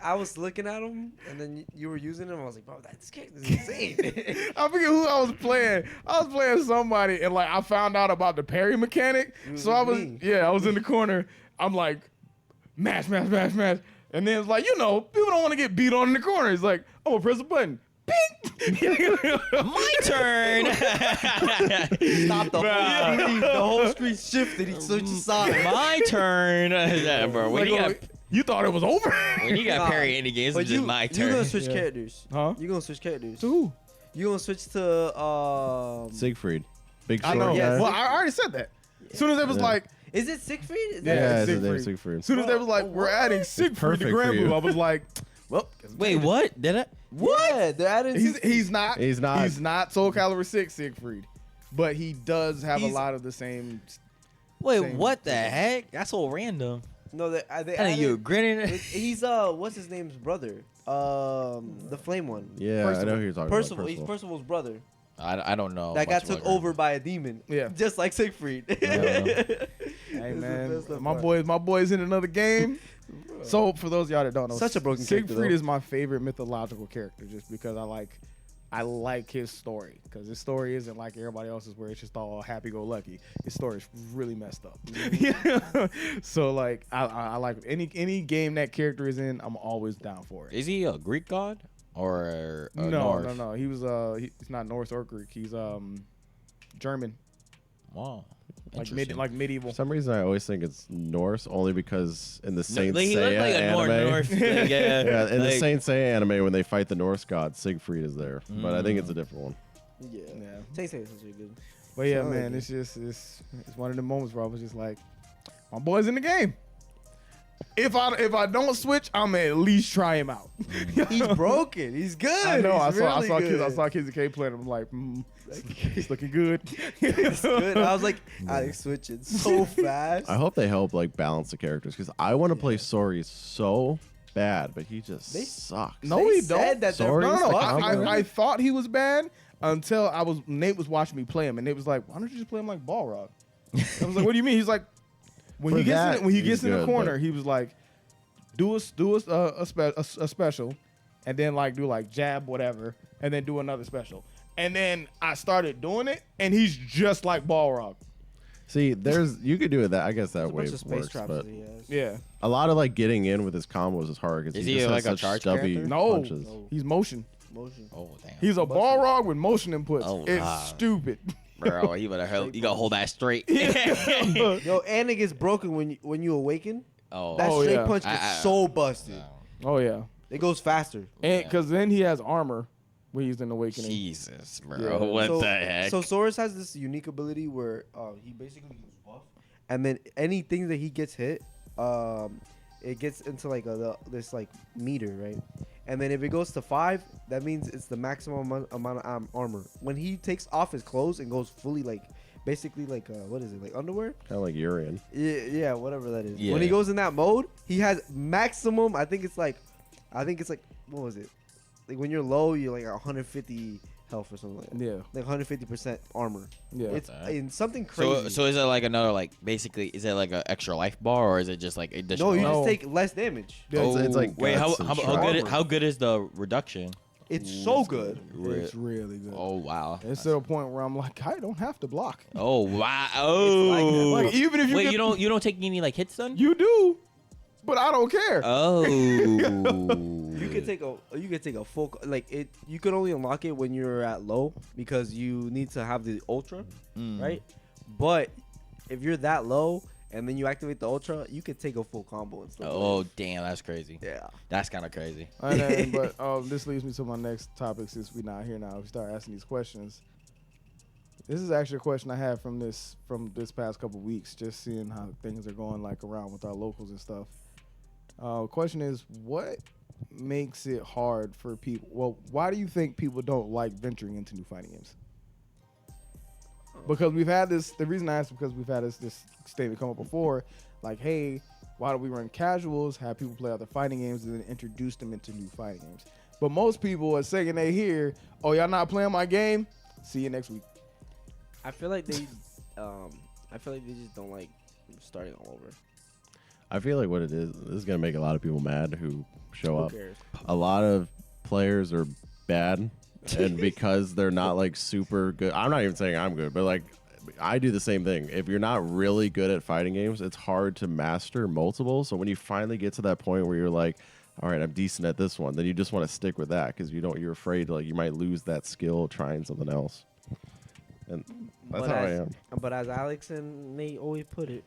I was looking at him, and then you were using him. I was like, bro, this character is insane. I forget who I was playing. I was playing somebody, and like I found out about the parry mechanic. So I was, Me. I was in the corner. I'm like, mash, mash, mash, mash, and then it's like, people don't want to get beat on in the corner. It's like, I'm gonna press a button. Ping. My turn. Stop the whole screen. The whole screen shifted. He switched sides. My turn. Yeah, bro. When You thought it was over? you got Nah. parry any games, But it's just my You're turn. gonna switch Yeah. characters. Huh? You're gonna switch characters. To who? You're gonna switch to Siegfried, big I short know. guy. Yeah, Well, I already said that. As soon as it was Yeah. like, Is it Siegfried? Is Yeah, Yeah, it's his name Siegfried. is Siegfried. as soon as they was like, we're adding Siegfried to perfect for Grand you. Blue, I was like, well, Wait, what? Did I? What? Yeah, they're adding. he's not. He's not. He's not Soul Calibur 6 Siegfried, but he does have a He's- lot of the same. Wait, Same. what the heck? That's all random. No, they And added. you grinning. He's what's his name's brother? The flame one. Yeah, Percival. I know who you're talking Percival. about. He's Percival's brother. I don't know. That got much took about over by a demon. Yeah. Just like Siegfried. Hey It's the man, best of my part. boys in another game. So for those of y'all that don't know, Such a broken character, Siegfried though. is my favorite mythological character, just because I like his story, because his story isn't like everybody else's where it's just all happy-go-lucky. His story is really messed up. So like I like any game that character is in, I'm always down for it. Is he a Greek god or a No, Norse? no. He was he's not Norse or Greek. He's German, Wow. like Interesting. medieval. For some reason, I always think it's Norse, only because in the Saint Like, he looked Seiya like a anime. Norse. Like, yeah, Yeah, in the like- Saint Seiya anime, when they fight the Norse god, Siegfried is there. But I think it's a different one. Yeah. Yeah. Tay is really good. But yeah, Sound man, like it's just it's one of the moments where I was just like, my boy's in the game. If I don't switch, I'm at least try him out. He's broken. He's good. I know. He's I saw really kids. I good. saw kids at K playing. I'm like, it's looking good. It's good. I was like, Alex switching so fast. I hope they help like balance the characters because I want to play Sori so bad, but he just They- sucks. No, They he said don't. that they're Sorry, No, no, no. it's the combo. I thought he was bad until Nate was watching me play him, and Nate was like, "Why don't you just play him like Balrog?" I was like, "What do you mean?" He's like, "When For he gets that, when he he's gets in the good, corner, but- he was like, do a special, and then like do like jab whatever, and then do another special." And then I started doing it, and he's just like Balrog. See, you could do it that I guess that There's a way bunch of space works, traps but that he has. Yeah. a lot of like getting in with his combos is hard because Is he he just like has a such charge stubby character? No. punches. No. He's motion. Motion. Oh damn. He's a Balrog with motion inputs. Oh, it's God. stupid. Bro, you gotta hold that straight. Yo, and it gets broken when you awaken. Oh. That Oh, straight yeah. punch gets so busted. Oh yeah. It goes faster. And because then he has armor when he's in Awakening. Jesus, bro. Yeah. What so, the heck? So Saurus has this unique ability where he basically gets buff, and then anything that he gets hit, it gets into like this like meter, right? And then if it goes to 5, that means it's the maximum amount of armor. When he takes off his clothes and goes fully like, basically like what is it, like underwear? Kind of like Urian. Yeah, whatever that is. Yeah. When he goes in that mode, he has maximum. I think it's like what was it? Like when you're low, you're like 150 health or something like that. Yeah. Like 150% armor. Yeah. It's the heck? in something crazy. So is it like another like basically is it like an extra life bar or is it just like additional? no, you No. just take less damage. Yeah, it's like wait guts and shit. how good is the reduction? It's so good. It's really good. Oh wow. It's to a point where I'm like, I don't have to block. Oh wow. Oh. Like even if you Wait, get, you don't take any like hits then? you do, but I don't care. Oh. You could take a full like it. You could only unlock it when you're at low because you need to have the ultra, right? But if you're that low and then you activate the ultra, you could take a full combo and stuff. Oh damn, that's crazy. yeah. That's kind of crazy. I know, but this leads me to my next topic since we're not here now. We start asking these questions. This is actually a question I had from this past couple weeks, just seeing how things are going like around with our locals and stuff. Question is, what makes it hard for people? Well, why do you think people don't like venturing into new fighting games? Because we've had this. The reason I asked is because we've had this statement come up before, like, hey, why don't we run casuals, have people play other fighting games, and then introduce them into new fighting games? But most people are saying they hear, oh, y'all not playing my game? See you next week. I feel like they just don't like starting all over. I feel like what it is, this is gonna make a lot of people mad who show Who up. cares? A lot of players are bad, and because they're not like super good. I'm not even saying I'm good, but like I do the same thing. If you're not really good at fighting games, it's hard to master multiple. So when you finally get to that point where you're like, all right, I'm decent at this one, then you just want to stick with that because you're afraid like you might lose that skill trying something else. And that's how I am. But as Alex and Nate always put it,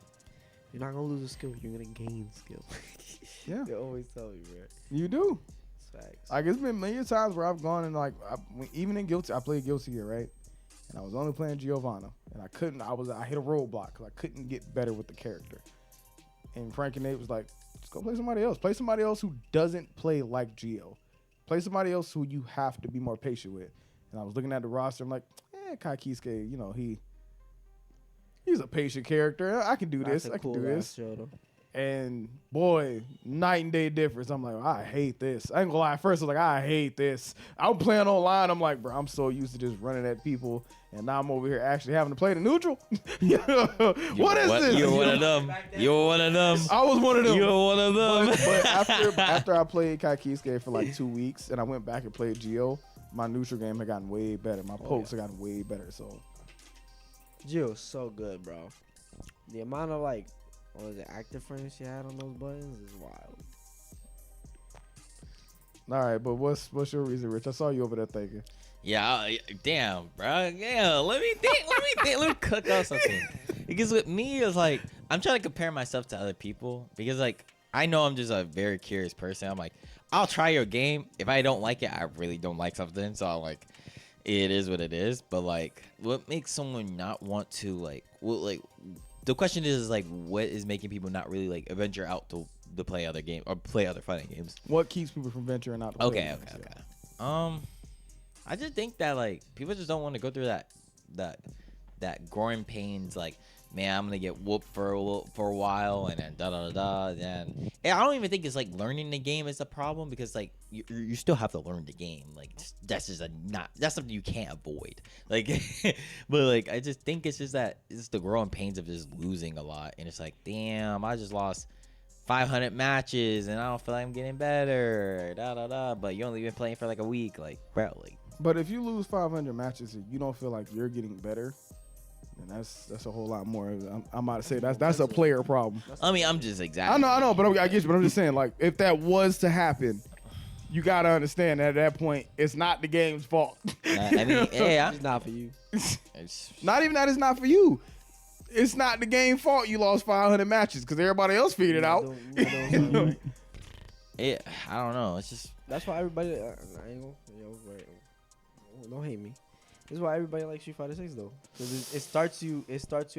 you're not gonna lose a skill. You're gonna gain skill. Yeah. They always tell you, bro. You do. It's facts. Like, it's been many times where I've gone and like, even in Guilty, I played Guilty Gear, right? And I was only playing Giovanna, and I hit a roadblock because I couldn't get better with the character. And Frank and Nate was like, just go play somebody else. Play somebody else who doesn't play like Gio. Play somebody else who you have to be more patient with. And I was looking at the roster, I'm like, Kai Kisuke, you know, he's a patient character. I can do this. I can do this. And boy, night and day difference. I'm like, I hate this. I ain't gonna lie. At first, I was like, I hate this. I'm playing online. I'm like, bro, I'm so used to just running at people, and now I'm over here actually having to play the neutral. What is this? You're one of them. You're one of them. I was one of them. You're one of them. But after I played Kai Kisuke for like 2 weeks, and I went back and played Gio, my neutral game had gotten way better. My pokes had gotten way better. So Gio's so good, bro. The amount of like, what was it, active frames you had on those buttons is wild. all right, but what's your reason, Rich? I saw you over there thinking. Yeah, damn, bro. Yeah, let me think. Let me cook up something. Because with me, it's like I'm trying to compare myself to other people because like I know I'm just a very curious person. I'm like, I'll try your game. If I don't like it, I really don't like something. So I'm like, it is what it is. But like, what makes someone not want to like, the question is like, what is making people not really like venture out to play other games or play other fighting games? What keeps people from venturing out to play Okay. games? Yeah. I just think that like people just don't want to go through that growing pains. Like, man, I'm gonna get whooped for a while, and then and I don't even think it's like learning the game is a problem because like you still have to learn the game. Like that's something you can't avoid. Like, but like I just think it's just the growing pains of just losing a lot, and it's like, damn, I just lost 500 matches, and I don't feel like I'm getting better. But you only been playing for like a week, like bro, like. But if you lose 500 matches and you don't feel like you're getting better, then that's a whole lot more. I'm about to say that's a player problem. I mean, I'm just exaggerating. I know, but I get you. But I'm just saying, like, if that was to happen, you gotta understand that at that point, it's not the game's fault. I mean, yeah, It's not for you. Not even that it's not for you. It's not the game's fault you lost 500 matches because everybody else figured it out. Yeah, I don't know. It's just That's why everybody. I ain't gonna, don't hate me. This is why everybody likes Street Fighter 6 though, because it starts you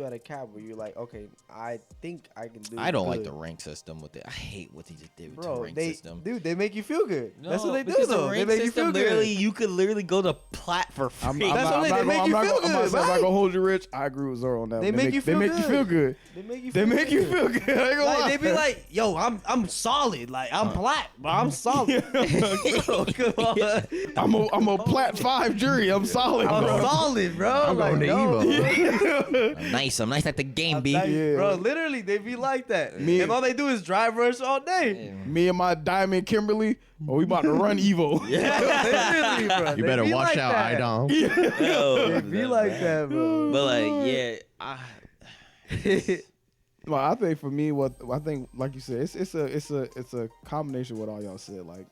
at a cap where you're like, okay, I think I can do. I don't good. like the rank system with it. I hate what they just did with the Bro, rank system. dude, they make you feel good. That's what they do because the though. They rank make you system, feel good. you could literally go to plat for free. I'm That's what not they make you feel I'm not good, gonna right? hold you, Rich. I agree with Zoro on that. They make you feel They make you feel good. They make you. They make you feel good. I ain't gonna lie. Like, they be like, yo, I'm solid. Like I'm plat, but I'm solid. Bro, come on. I'm a plat 5 jury. I'm solid, I'm bro. solid, bro. I'm like, going to no. Evo. I'm nice at the game, B. Like, Yeah. Bro, literally, they be like that. Me- and all they do is drive rush all day. Me and my Diamond Kimberly, we about to run Evo. Literally, bro. You They better be watch like out, that. Idom. They be like that, bro. But like, yeah, Well, I think for me, like you said, it's a combination of what all y'all said. Like,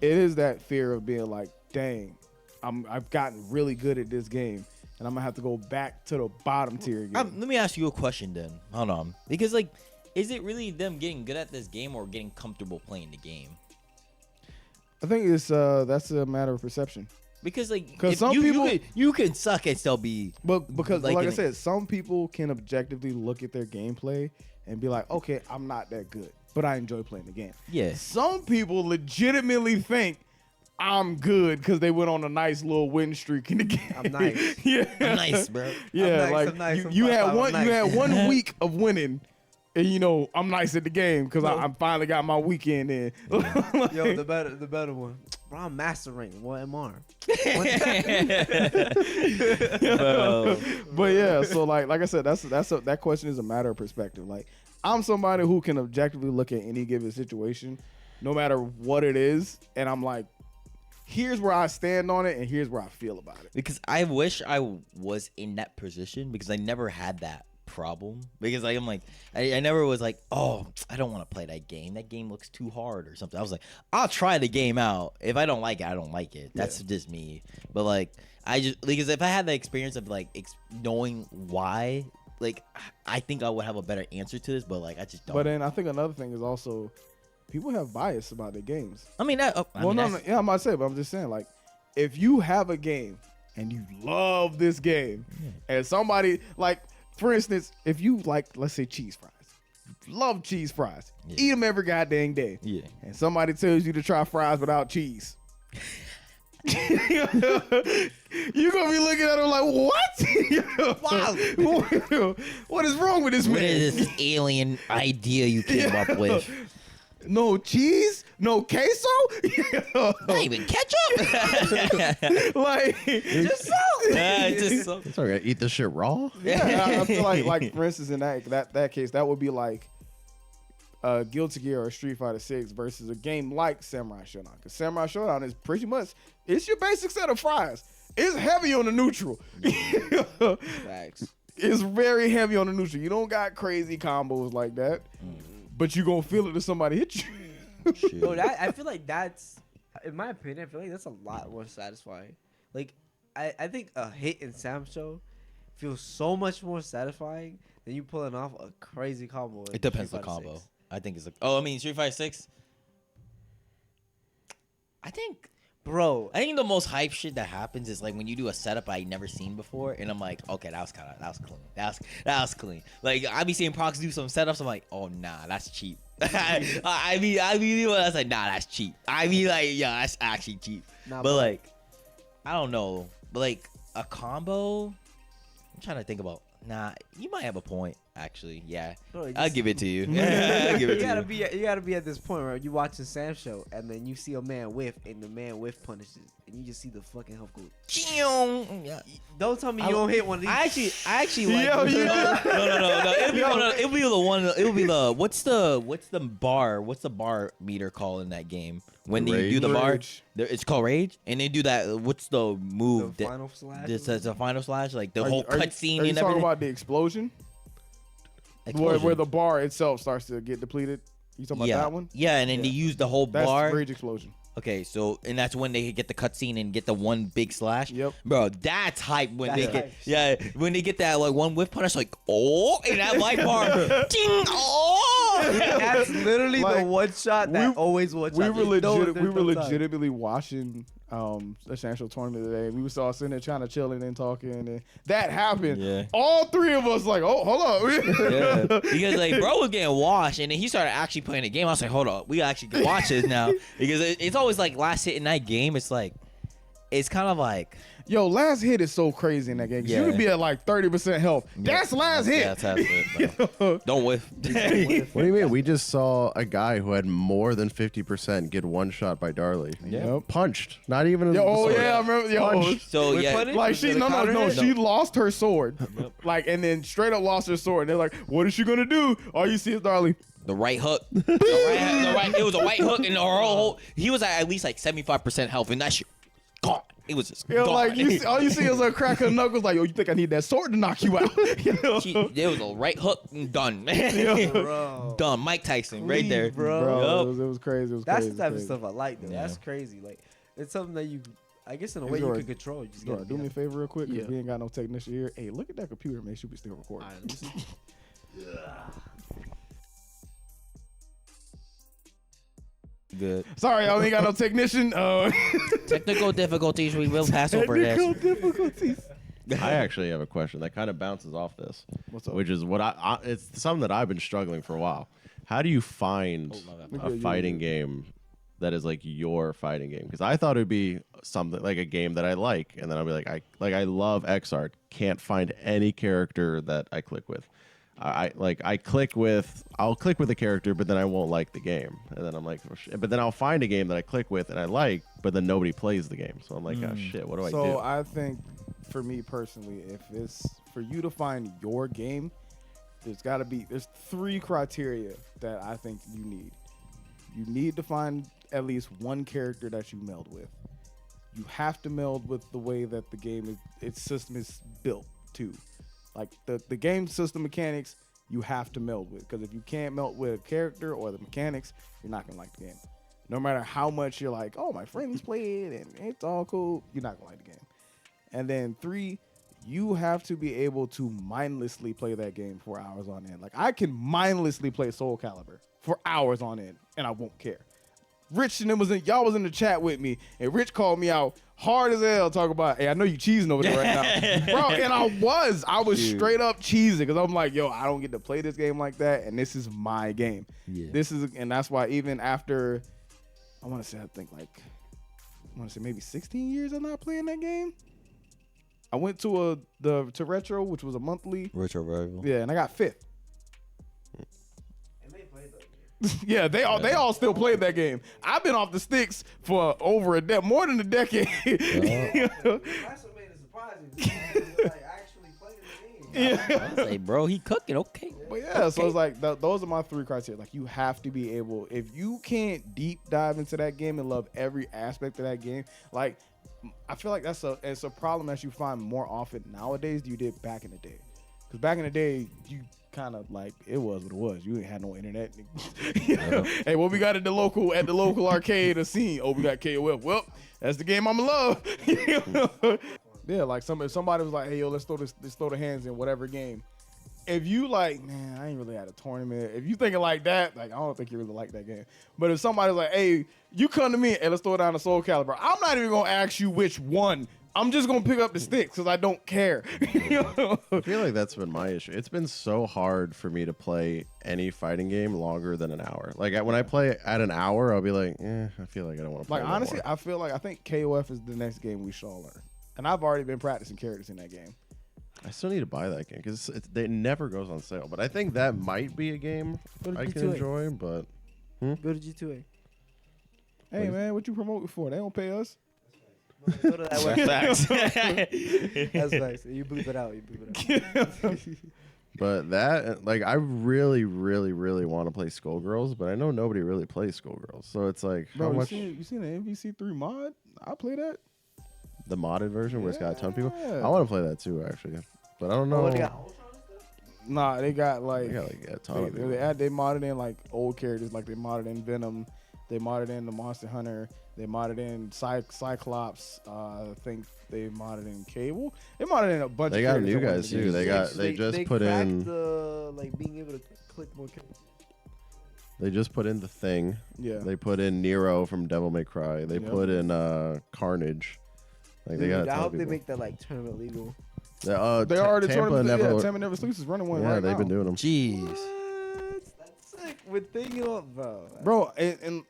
it is that fear of being like, dang, I've gotten really good at this game, and I'm gonna have to go back to the bottom tier again. let me ask you a question then. Hold on, because like, is it really them getting good at this game or getting comfortable playing the game? I think it's that's a matter of perception. Because like, 'Cause if some people- you could suck and still be. But because, like I in- said, some people can objectively look at their gameplay and be like, okay, I'm not that good, but I enjoy playing the game. Yeah. Some people legitimately think I'm good because they went on a nice little win streak in the game. I'm nice. Yeah, I'm nice, bro. Yeah, nice, like I'm nice, you I'm had 5'5", one, I'm you nice. had 1 week of winning, and you know I'm nice at the game because I finally got my weekend in. Like, Yo, the better one. Bro, I'm master rank. What MR? Bro. but yeah, so like I said, that question is a matter of perspective. Like I'm somebody who can objectively look at any given situation, no matter what it is, and I'm like, here's where I stand on it, and here's where I feel about it. Because I wish I was in that position because I never had that problem. Because I'm like, I never was like, oh, I don't want to play that game. That game looks too hard or something. I was like, I'll try the game out. If I don't like it, I don't like it. That's just me. But like, I just, because if I had the experience of like knowing why, like, I think I would have a better answer to this, but like, I just don't. But then I think another thing is also people have bias about their games. I mean, no, Yeah, I'm about to say, but I'm just saying, like, if you have a game and you love this game, and somebody, like, for instance, if you like, let's say cheese fries, love cheese fries, eat them every goddamn day, and somebody tells you to try fries without cheese, you're gonna be looking at them like, what? Wow, what is wrong with this what man? is this alien idea you came up with? No cheese, no queso, Not even ketchup. like just salt. Just salt. It's alright. Eat this shit raw. Yeah, I feel like for instance, in that case, that would be like Guilty Gear or Street Fighter 6 versus a game like Samurai Showdown. Because Samurai Showdown is pretty much, it's your basic set of fries. It's heavy on the neutral. Facts. It's very heavy on the neutral. You don't got crazy combos like that, but you gonna feel it if somebody hit you. Yo, I feel like that's, in my opinion, I feel like that's a lot more satisfying. Like, I think a hit in Sam Show feels so much more satisfying than you pulling off a crazy combo. It depends on the combo. I think it's like, oh, I mean, Street Fighter 6. I think the most hype shit that happens is like when you do a setup I never seen before, and I'm like, okay, that was clean. That was clean. Like I be seeing procs do some setups, I'm like, oh nah, that's cheap. I mean, I was like, nah, that's cheap. I mean, like, yeah, that's actually cheap. Nah, but like, I don't know, but like a combo, I'm trying to think about. Nah, you might have a point. Actually, yeah, Bro, I'll give it to you. I'll give it to you. You gotta be at this point where you watching Sam Show and then you see a man whiff and the man whiff punishes and you just see the fucking health go. Yeah. Don't tell me you don't hit one of these. I actually like. Yo, you No. It'll be the one. It'll be the what's the bar meter called in that game when you do the bar? Rage. It's called rage, and they do that. What's the move? The final slash. The final slash, like the whole Are you cutscene talking and everything. about the explosion? Where the bar itself starts to get depleted? You talking about that one? Yeah, and then they use the whole That's bar. rage explosion. Okay, so and that's when they get the cutscene and get the one big slash. Yep. Bro, that's hype when That's they get hype. when they get that like one whiff punish, like oh, and that white bar, ding, oh. That's literally the Like, one shot that we- always one shot. We were There's no time. legitimately watching the national tournament today. We was all sitting there trying to chilling and talking, and that happened. Yeah. All three of us like, oh, hold on. Yeah. Because like bro was getting washed, and then he started actually playing the game. I was like, hold up, we actually can watch this now because it's always like last hit in that game. It's like it's kind of like Yo, last hit is so crazy in that game. 'Cause you Yeah. could be at like 30% health. That's last hit. Yeah, that's it, bro. Don't whiff. What do you mean? We just saw a guy who had more than 50% get one shot by Darley. Yep. Punched. Not even. Yo, oh sword. yeah, I remember. Yo, Punched. So Whip yeah, punish? like Was she it a counter no, hit? she lost her sword, like, and then straight up lost her sword. And they're like, "What is she gonna do?" All you see is Darley. the right hook. It was a right hook, and the whole he was at least like 75% health, and that shit gone. It was just Yo, gone. like all you see is a crack of knuckles. Like, yo, you think I need that sword to knock you out? You know? It was a right hook and done. Bro. Done. Mike Tyson right there. Bro. Bro, Yup. it was crazy. It was That's crazy. the type of crazy. stuff I like though. Yeah. That's crazy. Like it's something that you, I guess in a Hey, way you Zora, can control. You just Zora, gotta do be me a favor real quick, 'cause Yeah. we ain't got no technician here. Hey, look at that computer. Make sure we still recording. Alright, let me see. Good. Sorry, y'all ain't got no technician. Technical difficulties. We will pass over this. Technical difficulties. I actually have a question that kind of bounces off this, What's up? which is what it's something that I've been struggling for a while. How do you find my bad. a fighting game that is like your fighting game? Because I thought it would be something like a game that I like, and then I'll be like, I love XR. Can't find any character that I click with. I'll click with a character, but then I won't like the game, and then I'm like, oh, shit. But then I'll find a game that I click with and I like, but then nobody plays the game, so I'm like, oh shit, what do I do? So I think, for me personally, if it's for you to find your game, there's 3 criteria that I think you need. You need to find at least one character that you meld with. You have to meld with the way that the game its system is built too. Like the game system mechanics, you have to meld with, because if you can't meld with a character or the mechanics, you're not gonna like the game. No matter how much you're like, oh, my friends play it and it's all cool, you're not gonna like the game. And then 3, you have to be able to mindlessly play that game for hours on end. Like, I can mindlessly play Soul Calibur for hours on end, and I won't care. Rich and y'all was in the chat with me, and Rich called me out hard as hell, talking about, hey, I know you cheesing over there right now. Bro, and I was straight up cheesing, because I'm like, yo, I don't get to play this game like that, and this is my game. Yeah. And that's why even after, I want to say maybe 16 years of not playing that game, I went to Retro, which was a monthly. Retro rival. Yeah, and I got 5th. And they played that game. Yeah, they all still played that game. I've been off the sticks for over more than a decade. That's what made it surprising. They like actually playing the game. Yeah. I say, bro, he cooking. Okay. But yeah, so it's like those are my 3 criteria. Like, you have to be able, if you can't deep dive into that game and love every aspect of that game, like, I feel like it's a problem that you find more often nowadays than you did back in the day. Because back in the day, you kind of like, it was what it was. You ain't had no internet. Hey, what we got at the local arcade or scene? Oh, we got KOF. Well, that's the game I'ma love. Yeah, like somebody was like, hey, yo, let's throw the hands in whatever game. If you like, man, I ain't really had a tournament. If you thinking like that, like, I don't think you really like that game. But if somebody's like, hey, you come to me and let's throw down the Soul Calibur, I'm not even gonna ask you which one. I'm just gonna pick up the sticks because I don't care. I feel like that's been my issue. It's been so hard for me to play any fighting game longer than an hour. Like, when I play at an hour, I'll be like, I feel like I don't want to play. Like, honestly, I think KOF is the next game we should all learn. And I've already been practicing characters in that game. I still need to buy that game because it never goes on sale. But I think that might be a game I can enjoy. But Go to G2A. Hey, man, what you promoting for? They don't pay us. Go to that website. Facts. That's nice. You bleep it out. but that, like, I really, really, really want to play Skullgirls, but I know nobody really plays Skullgirls. So it's like, Bro, how much you seen the MVC3 mod? I play that. the modded version where it's got a ton of people. Yeah. I want to play that too, actually, but I don't know. Nah, they got like, They got like a ton of people. they modded in like old characters, like they modded in Venom, they modded in the Monster Hunter, they modded in Cyclops. I think they modded in Cable. They modded in a bunch. They of got characters new that guys wasn't in too. the game. They just put cracked in. the, like, being able to click more characters. They just put in the Thing. Yeah. They put in Nero from Devil May Cry. They Yep. put in Carnage. Like, they got. Dude, A I ton hope of they people. make that like tournament legal. They already Tampa told them. never. Yeah, Tampa Never Sleeps is running one Yeah, right they've now. been doing them. Jeez. What? That's sick. With Thing, you know, bro. Bro, and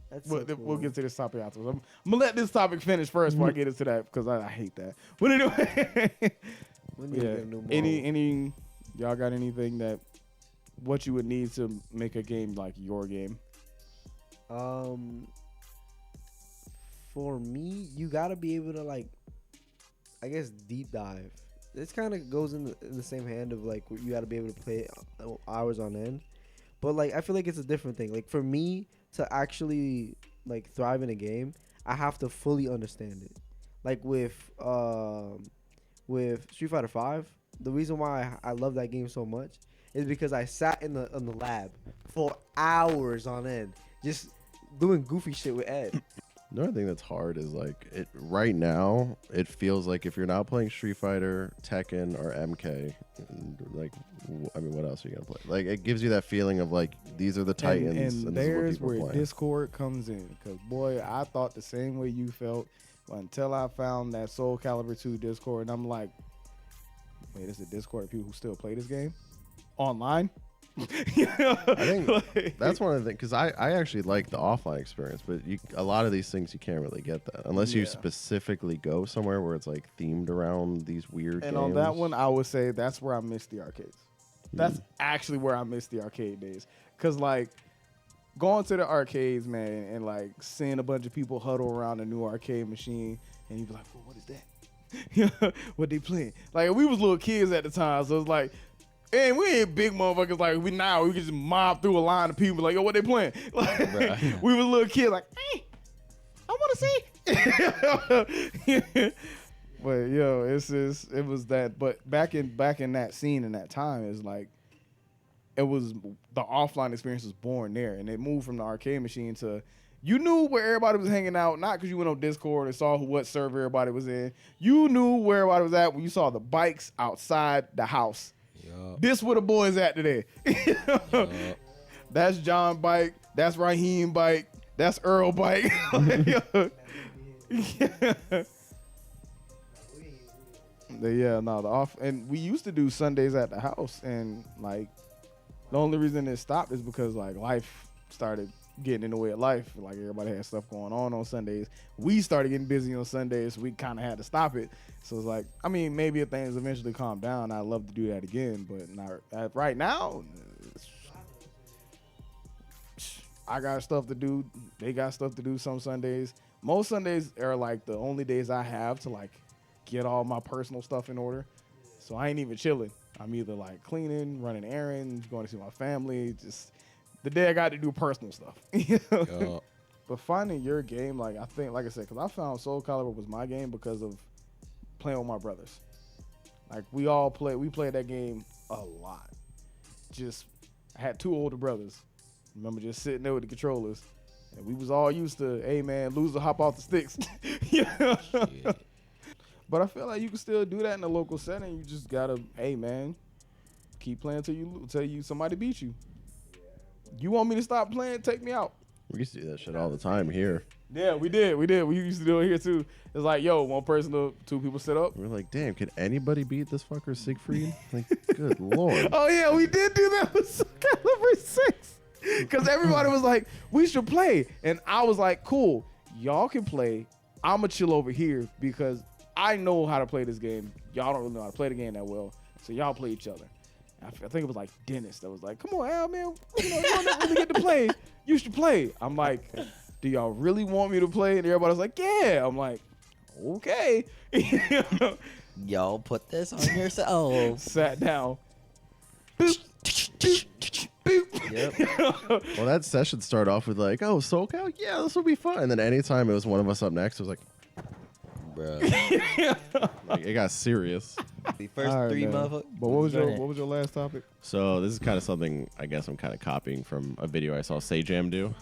That's so cool. we'll get to this topic afterwards. I'm gonna let this topic finish first before I get into that, because I hate that. But anyway, We need to yeah. get a new model. Any y'all got anything that what you would need to make a game like your game? For me, you gotta be able to, like, I guess, deep dive. This kind of goes in the same hand of, like, you gotta be able to play it hours on end. But, like, I feel like it's a different thing. Like, for me to actually, like, thrive in a game, I have to fully understand it. Like with Street Fighter V, the reason why I love that game so much is because I sat in the lab for hours on end, just doing goofy shit with Ed. The only thing that's hard is like it right now. It feels like if you're not playing Street Fighter, Tekken, or MK, like I mean, what else are you gonna play? Like it gives you that feeling of like these are the titans, and this is what there's people are where playing. Discord comes in. Because boy, I thought the same way you felt until I found that Soul Calibur 2 Discord, and I'm like, wait, is it Discord of people who still play this game online? I think that's one of the things because I actually like the offline experience, but a lot of these things you can't really get that unless you Yeah. specifically go somewhere where it's like themed around these weird And games. on that one, I would say that's where I miss the arcades. That's actually where I miss the arcade days. Cause like going to the arcades, man, and like seeing a bunch of people huddle around a new arcade machine, and you be like, well, "What is that? What they playing?" Like we was little kids at the time, so it's like. And we ain't big motherfuckers like we now. We can just mob through a line of people like, yo, what they playing? Like, we was little kids like, hey, I want to see. But yo, it was that. But back in that scene in that time is like, it was the offline experience was born there, and it moved from the arcade machine to. You knew where everybody was hanging out, not because you went on Discord and saw what server everybody was in. You knew where everybody was at when you saw the bikes outside the house. This where the boys at today. That's John bike. That's Raheem bike. That's Earl bike. Yeah, no, the off, and we used to do Sundays at the house, and like the only reason it stopped is because like life started getting in the way of life. Like everybody had stuff going on Sundays. We started getting busy on Sundays, so we kind of had to stop it. So it's like, I mean, maybe if things eventually calm down, I'd love to do that again. But not right now. I got stuff to do. They got stuff to do some Sundays. Most Sundays are like the only days I have to like get all my personal stuff in order. So I ain't even chilling. I'm either like cleaning, running errands, going to see my family. Just the day I got to do personal stuff. But finding your game, like I think, like I said, because I found Soul Calibur was my game because of playing with my brothers. Like we played that game a lot. Just I had 2 older brothers. Remember just sitting there with the controllers, and we was all used to, hey man, loser hop off the sticks. But I feel like you can still do that in a local setting. You just gotta, hey man, keep playing till you somebody beat you. You want me to stop playing? Take me out. We used to do that shit all the time here. Yeah, we did. We used to do it here too. It's like, yo, one person to 2 people sit up. We're like, damn, could anybody beat this fucker Siegfried? Like, good lord. Oh yeah, we did do that with Soul Calibur 6. Because everybody was like, we should play. And I was like, cool, y'all can play. I'ma chill over here because I know how to play this game. Y'all don't really know how to play the game that well. So y'all play each other. I think it was like Dennis that was like, come on, Al, man. You don't really get to play. You should play. I'm like, do y'all really want me to play? And everybody's like, yeah. I'm like, okay. Y'all put this on yourself. Sat down. Boop, boop, boop. Yep. Well, that session started off with like, oh, Soul Cal? Yeah, this will be fun. And then anytime it was one of us up next, it was like, Bruh. like it got serious. The first All right, 3 man. motherfuckers. But what was your last topic? So this is kind of something I guess I'm kind of copying from a video I saw Sajam do.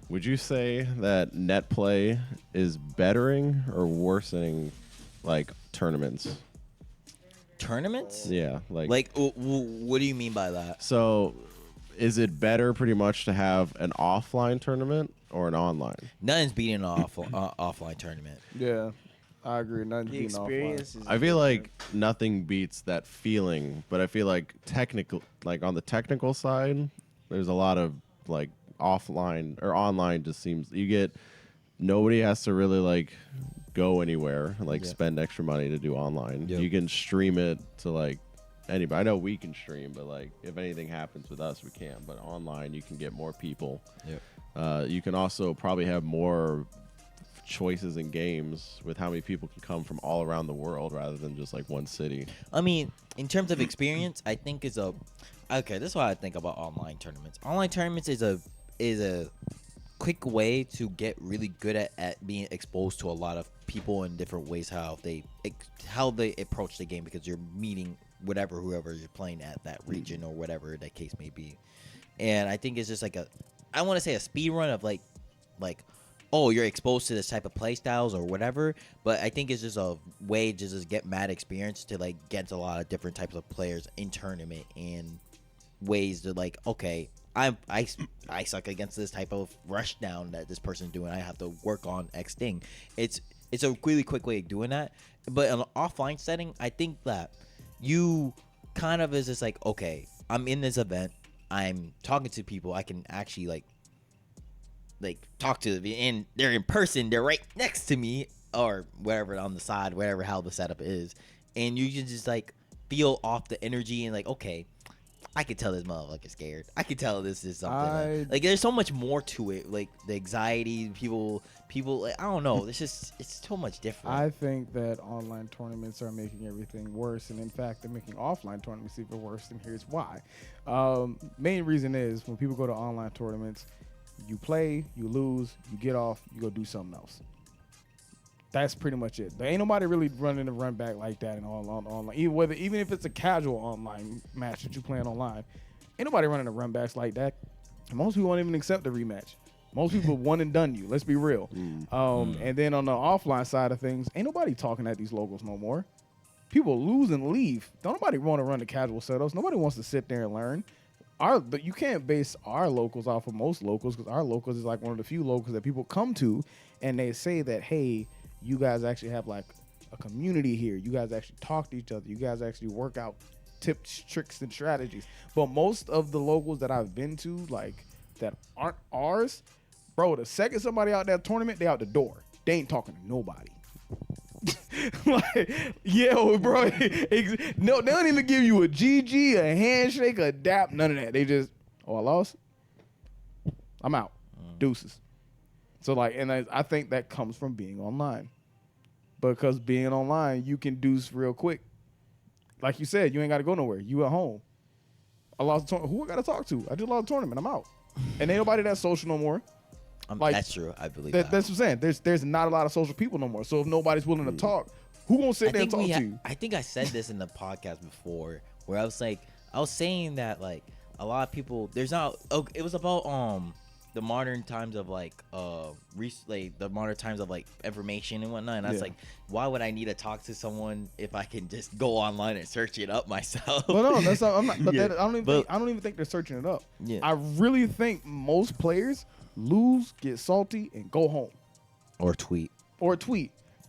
Would you say that net play is bettering or worsening like tournaments? Tournaments? Yeah, Like, what do you mean by that? so is it better pretty much to have an offline tournament or an online? Nothing's beating an offline tournament. Yeah, I agree. Nothing The being experience is I feel like nothing beats that feeling, but I feel like on the technical side, there's a lot of like offline or online just seems nobody has to really like go anywhere, like spend extra money to do online. Yep. You can stream it to like anybody. I know we can stream, but like if anything happens with us, we can't. But online, you can get more people. Yep. You can also probably have more choices in games with how many people can come from all around the world rather than just like one city. I mean, in terms of experience, I think this is what I think about online tournaments. Online tournaments is a quick way to get really good at being exposed to a lot of people in different ways, how they approach the game, because you're meeting whoever you're playing at that region or whatever that case may be. And I think it's just like I want to say a speed run of like oh, you're exposed to this type of play styles or whatever. But I think it's just a way to just get mad experience to like get a lot of different types of players in tournament and ways to like, okay, I suck against this type of rush down that this person's doing. I have to work on X thing. It's a really quick way of doing that. But in an offline setting, I think that you kind of is just like, okay, I'm in this event. I'm talking to people. I can actually like talk to them, and they're in person. They're right next to me or whatever on the side, whatever how the setup is, and you can just like feel off the energy and like, okay, I could tell this motherfucker's scared. I could tell this is something like there's so much more to it, like the anxiety, people. Like, I don't know. It's so much different. I think that online tournaments are making everything worse, and in fact, they're making offline tournaments even worse. And here's why. Main reason is when people go to online tournaments, you play, you lose, you get off, you go do something else. That's pretty much it. There ain't nobody really running a run back like that in online. Even if it's a casual online match that you playing online, ain't nobody running a run backs like that. Most people won't even accept the rematch. Most people one and done you. Let's be real. And then on the offline side of things, ain't nobody talking at these locals no more. People lose and leave. Don't nobody want to run the casual setups. Nobody wants to sit there and learn. You can't base our locals off of most locals, because our locals is like one of the few locals that people come to and they say that, hey, you guys actually have like a community here. You guys actually talk to each other. You guys actually work out tips, tricks, and strategies. But most of the locals that I've been to, like that aren't ours, bro, the second somebody out that tournament, they out the door. They ain't talking to nobody. Like, yo, bro. No, they don't even give you a GG, a handshake, a dap, none of that. They just, oh, I lost? I'm out. Deuces. So, like, and I think that comes from being online. Because being online, you can deuce real quick. Like you said, you ain't got to go nowhere. You at home. I lost a tournament. Who I got to talk to? I just lost a tournament. I'm out. And ain't nobody that's social no more. Like, that's true. I believe that. That's what I'm saying. There's not a lot of social people no more. So if nobody's willing to talk, who gonna sit there and talk to you? I think I said this in the podcast before, where I was saying that like a lot of people, there's not. Oh, it was about the modern times of like the modern times of like information and whatnot. And I was like, why would I need to talk to someone if I can just go online and search it up myself? Well, no, that's not. I'm not. But I don't even think they're searching it up. Yeah. I really think most players lose, get salty, and go home. Or tweet.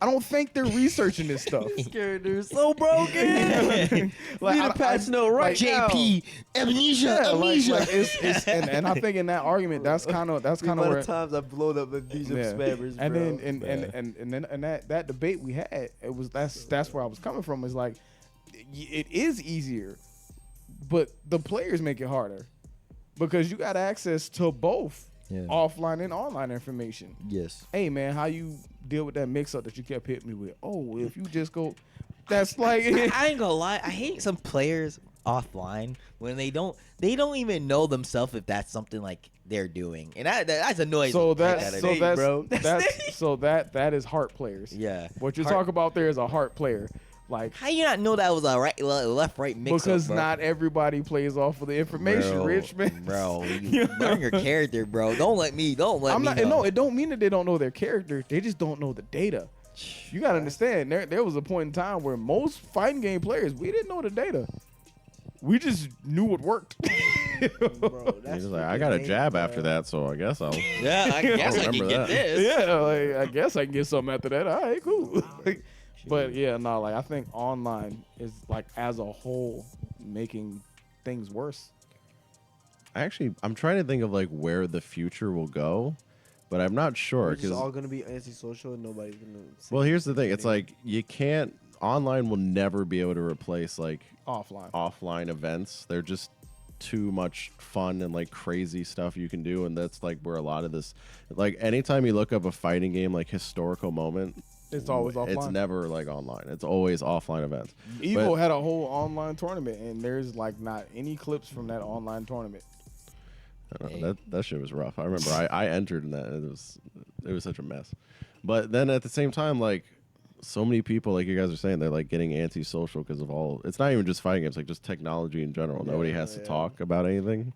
I don't think they're researching this stuff. Character's so broken. Like, Need a patch note right now. JP, amnesia. Like it's and I think in that argument, that's kind of where times I've blown up amnesia spammers, and bro. then that debate we had, that's where I was coming from. Is like it is easier, but the players make it harder because you got access to both. Yeah. Offline and online information. Yes. Hey man, how you deal with that mix up that you kept hitting me with? Oh, if you just go, that's like I ain't gonna lie. I hate some players offline when they don't even know themselves if that's something like they're doing, and that's annoying. So that is heart players. Yeah. What you're talking about there is a heart player. Like, how you not know that was a left right mix? Because not everybody plays off of the information, Richmond. Bro, you learn your character, bro. Don't let me know. No, it don't mean that they don't know their character. They just don't know the data. You gotta understand. There was a point in time where most fighting game players, we didn't know the data. We just knew what worked. Bro, he's like, I got a jab after that, so I guess I'll. Yeah, I guess I can get this. Yeah, like, I guess I can get something after that. All right, cool. But yeah, no, like I think online is like as a whole making things worse. I'm trying to think of like where the future will go, but I'm not sure because it's all gonna be antisocial and nobody's gonna. Well, here's the thing: it's like you can't. Online will never be able to replace like offline events. They're just too much fun and like crazy stuff you can do, and that's like where a lot of this, like anytime you look up a fighting game like historical moment. It's always offline. It's never like online. It's always offline events. Evo had a whole online tournament, and there's like not any clips from that online tournament. I don't know, that shit was rough. I remember I entered in that. It was such a mess. But then at the same time, like so many people, like you guys are saying, they're like getting antisocial because of all. It's not even just fighting games, like just technology in general. Nobody has to talk about anything.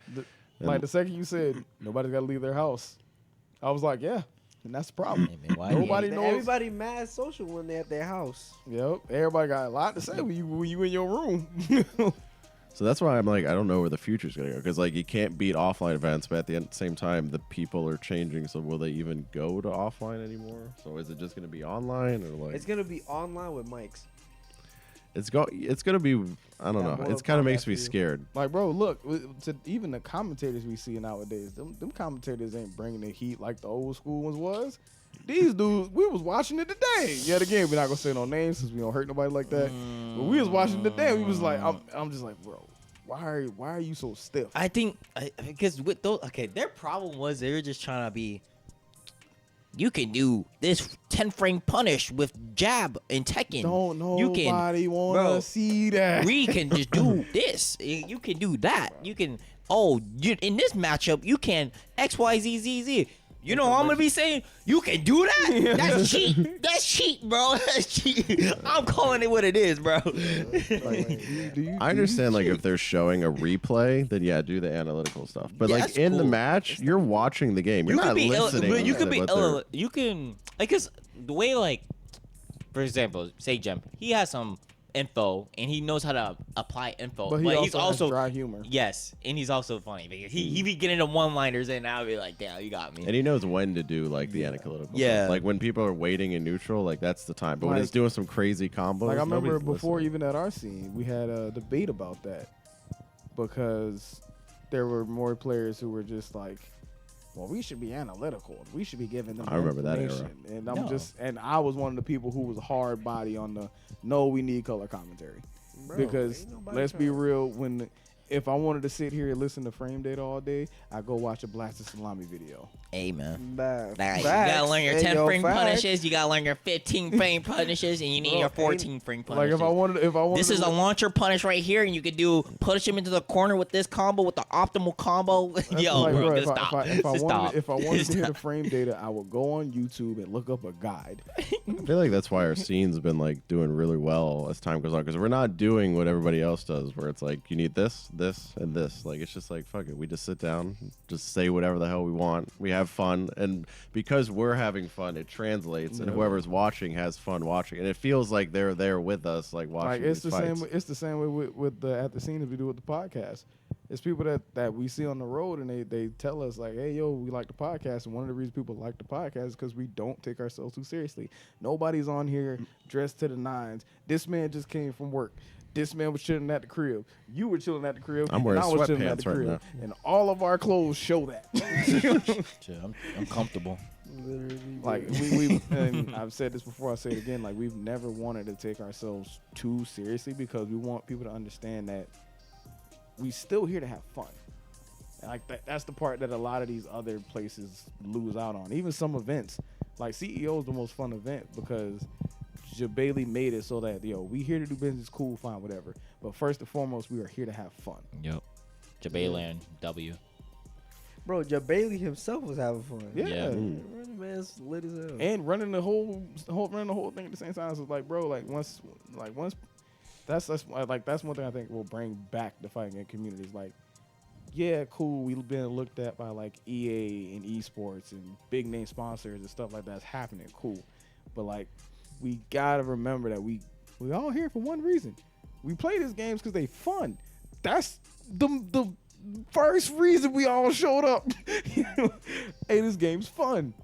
Like the second you said nobody's got to leave their house, I was like, yeah. and that's the problem. Hey, man, why Nobody you- knows. Everybody mad social when they at their house. Yep, everybody got a lot to say when you in your room. So that's why I'm like, I don't know where the future's gonna go, because like you can't beat offline events, but at the same time, the people are changing. So will they even go to offline anymore? So is it just gonna be online, or like It's gonna be online with mics. it's gonna be? I don't Yeah, know. Mortal It kind of Kombat makes me for you. scared. Like, bro, look, to even the commentators we see nowadays, them commentators ain't bringing the heat like the old school ones was. These dudes, we was watching it today. Yet again, we're not gonna say no names since we don't hurt nobody like that. But we was watching it today. We was like, I'm just like, bro, why are you so stiff? I think because with those, okay, their problem was they were just trying to be. You can do this 10 frame punish with jab and Tekken. Don't You can, nobody wanna bro, see that. we can just do this. You can do that. You can. In this matchup, you can X Y Z Z Z. You know, I'm gonna be saying you can do that. That's cheat. That's cheat, bro. That's cheat. I'm calling it what it is, bro. I understand, like, if they're showing a replay, then yeah, do the analytical stuff. But Yeah, like that's in the cool. match, you're watching the game. You're You not could be listening. but you to could be what they're- you can like, cause the way, like, for example, say Jem, he has some info and he knows how to apply info, but he's also also has dry humor. yes, and he's also funny because he be getting the one-liners and I'll be like, damn, you got me. And he knows when to do like the analytical. Yeah. Stuff. Like when people are waiting in neutral, like that's the time. But when it's Like- doing some crazy combos, Like I remember nobody's before, listening. even at our scene, we had a debate about that because there were more players who were just like, "Well, we should be analytical. We should be giving them." I remember that era. information." And No. and I was one of the people who was hard body on the no, we need color commentary Bro, because ain't nobody let's be trying- real, if I wanted to sit here and listen to frame data all day, I go watch a blasted salami video. Hey, man. Bad. All right, you Facts. gotta learn your Hey, 10 yo, frame facts. punishes. You gotta learn your 15 frame punishes, and you need Bro, your ain't- 14 frame Like punishes. if I wanted, This is a launcher punish right here, and you could do push him into the corner with this combo with the optimal combo. Yo, like, bro, bro, just stop. if I Just stop. wanted Just to hear the stop. frame data, I would go on YouTube and look up a guide. I feel like that's why our scene's been like doing really well as time goes on, because we're not doing what everybody else does, where it's like you need this, this, and this. Like it's just like fuck it, we just sit down, just say whatever the hell we want. We have fun, and because we're having fun, it translates, and whoever's watching has fun watching, and it feels like they're there with us, like watching. Like it's these the fights. same. It's the same way with the at the scene as we do with the podcast. It's people that we see on the road and they tell us like, hey yo, we like the podcast, and one of the reasons people like the podcast is because we don't take ourselves too seriously. Nobody's on here dressed to the nines. This man just came from work. This man was chilling at the crib. You were chilling at the crib. I'm wearing and I was chilling at the sweatpants right crib. And all of our clothes show that. Shit, I'm comfortable. Literally, Like we and I've said this before, I'll say it again, like we've never wanted to take ourselves too seriously because we want people to understand that we still here to have fun. And like that's the part that a lot of these other places lose out on. Even some events. Like CEO is the most fun event because Bailey made it so that we here to do business, cool, fine, whatever. But first and foremost, we are here to have fun. Yep. Jabayland W. bro, Bailey himself was having fun. Yeah. Yeah. Running man's lit as hell. And running the whole thing at the same time. So like, bro, once that's one thing I think will bring back the fighting game communities. Like, yeah, cool. We've been looked at by like EA and esports and big name sponsors and stuff like that's happening. Cool, but like, we gotta remember that we all here for one reason. We play these games because they fun. That's the first reason we all showed up. Hey, this game's fun.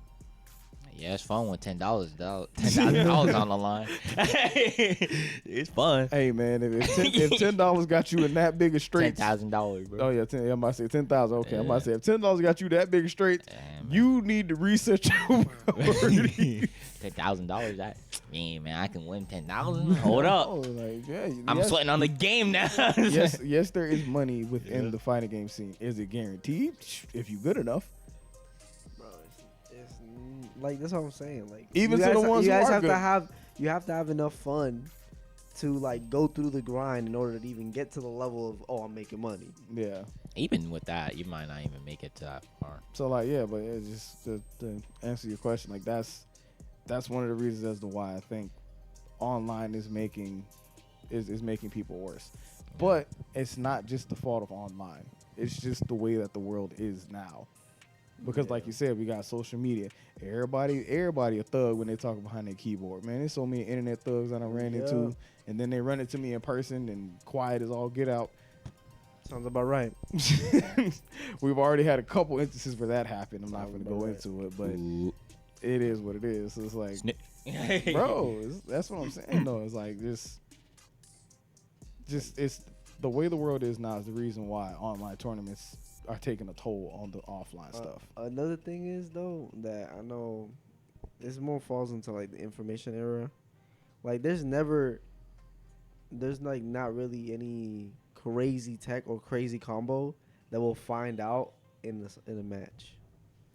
Yeah, it's fun with $10,000 on the line. It's fun. Hey man, if $10 got you in that big of straight, $10,000, bro. oh yeah, I'm about to say 10,000. Okay, I'm about to Yeah. say if $10 got you that big of straight, Damn, man. you need to research your priorities. $10,000. That man, I can win 10,000. Hold up. Oh, like, yeah, I'm yes, sweating on the game now. yes, there is money within the fighting game scene. Is it guaranteed? If you good enough. bro, it's like that's what I'm saying. Like Even you to the guys- ones you who guys are have good. to have enough fun to like go through the grind in order to even get to the level of I'm making money. Yeah. Even with that, you might not even make it to that far. So like yeah, but it's just to answer your question, like that's one of the reasons as to why I think online is making people worse. But it's not just the fault of online. It's just the way that the world is now. Because like you said, we got social media. Everybody a thug when they talk behind their keyboard. Man, there's so many internet thugs I done ran into, and then they run into me in person and quiet as all get out. Sounds about right. We've already had a couple instances where that happened. I'm not Sounds going to go about into it, but Ooh. it is what it is. So it's like, Sni- bro, that's what I'm saying. though. It's like just it's the way the world is now is the reason why online tournaments are taking a toll on the offline stuff. Another thing is though that I know this more falls into like the information era. Like there's like not really any crazy tech or crazy combo that we'll find out in a match.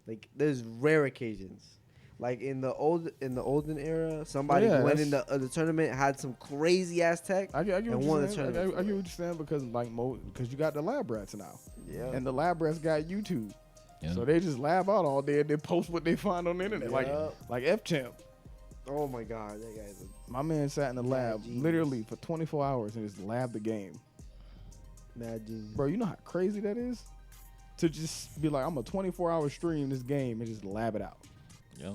Like there's rare occasions. Like in the olden era, somebody went in the tournament, had some crazy ass tech, I get and what won you're the saying. tournament. I get what you're saying because like because you got the lab rats now, Yeah. and the lab rats got YouTube, Yeah. so they just lab out all day and then post what they find on the internet, Yeah. like F Champ. Oh my god, that guy's My man sat in the lab genius. literally for 24 hours and just labbed the game. a mad genius. Bro, you know how crazy that is? To just be like, I'm a 24-hour stream this game and just lab it out. Yep.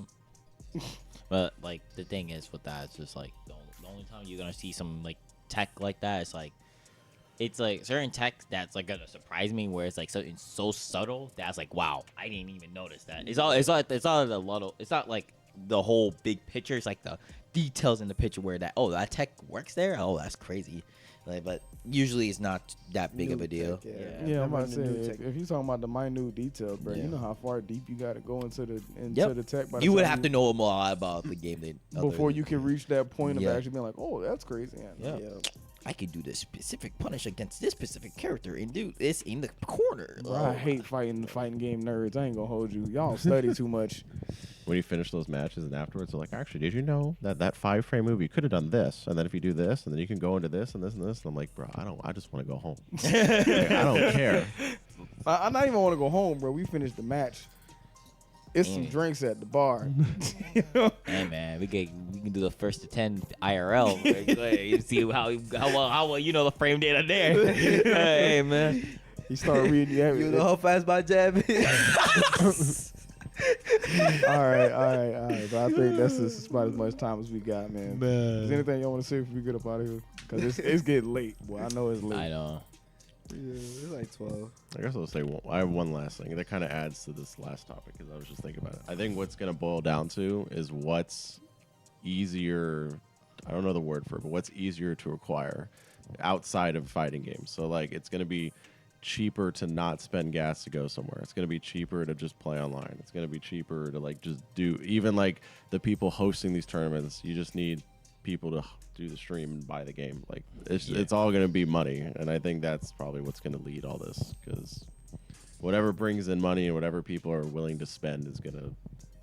But like the thing is with that, it's just like the only time you're gonna see some like tech like that, it's like certain tech that's like gonna surprise me, where it's like something so subtle that's like, wow, I didn't even notice that. It's not like the whole big picture. It's like the details in the picture where that tech works there. Oh, that's crazy. Like, but usually it's not that big of a New deal. tech, Yeah, I'm Never about to in the new say, tech. if you're talking about the minute details, bro, Yeah. you know how far deep you got to go into the Yep. tech. By the You would time have to know more about the game before you can reach that point of Yeah. actually being like, oh, that's crazy. Yeah. Yeah. I could do this specific punish against this specific character and do this in the corner. Bro, I hate fighting game nerds. I ain't gonna hold you. Y'all study too much. When you finish those matches and afterwards, they're like, actually, did you know that 5-frame move, you could have done this, and then if you do this, and then you can go into this and this and this, and I'm like, bro, I just want to go home. Like, I don't care. I not even want to go home, bro. We finished the match. It's some Yeah. drinks at the bar. Hey man, we can do the first to 10 IRL. You see how well you know the frame data there. Hey man, He started reading. You know how fast my jab is. All right. But I think that's just about as much time as we got, man. Is there anything y'all want to say before we get up out of here? Because it's getting late. Boy, I know it's late. I know. Yeah, it's like 12. I guess I'll say I have one last thing that kind of adds to this last topic because I was just thinking about it. I think what's going to boil down to is what's easier. I don't know the word for it, but what's easier to acquire outside of fighting games. So like it's going to be cheaper to not spend gas to go somewhere. It's going to be cheaper to just play online. It's going to be cheaper to like just do even like the people hosting these tournaments. You just need people to do the stream and buy the game. Like it's all going to be money, and I think that's probably what's going to lead all this because whatever brings in money and whatever people are willing to spend is going to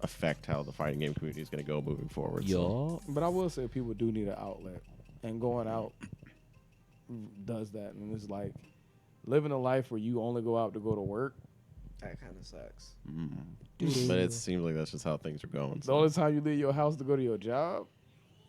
affect how the fighting game community is going to go moving forward. So. Yo, But I will say people do need an outlet, and going out does that. And it's like living a life where you only go out to go to work. That kind of sucks. But it seems like that's just how things are going. The only time you leave your house to go to your job,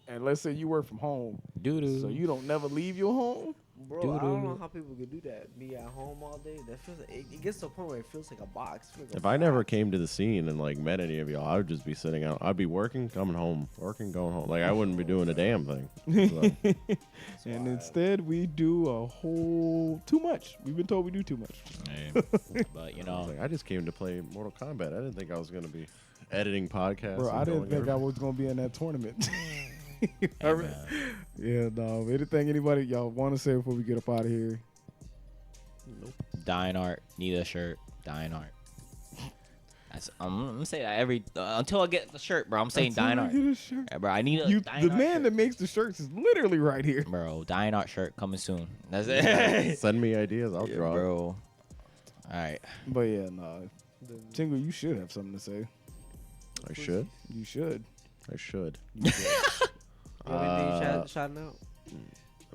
and let's say you work from home, so you don't never leave your home. Bro, I don't know how people could do that. Be at home all day. That feels like, it gets to a point where it feels like a box. It feels like If a I never box. came to the scene and like met any of y'all, I would just be sitting out. I'd be working, coming home, working, going home. Like I wouldn't be doing a damn thing. So, And instead, we do a whole too much. We've been told we do too much. but you I was know, like, I just came to play Mortal Kombat. I didn't think I was gonna be editing podcasts. Bro, and I didn't going think I everywhere. was gonna be in that tournament. hey, man. Yeah, no. Anything anybody y'all want to say before we get up out of here? Dying art, need a shirt. Dying art. I'm gonna say that every until I get the shirt, bro. I'm saying Until dying I art. get a shirt. Yeah, bro, I need a You, dying the art man shirt. that makes the shirts is literally right here. Bro, dying art shirt coming soon. That's it. Send me ideas. I'll Yeah, draw. bro. All right. But yeah, no. Tingle, you should have something to say. I should. You should. I should. You should. You have anything shouting out?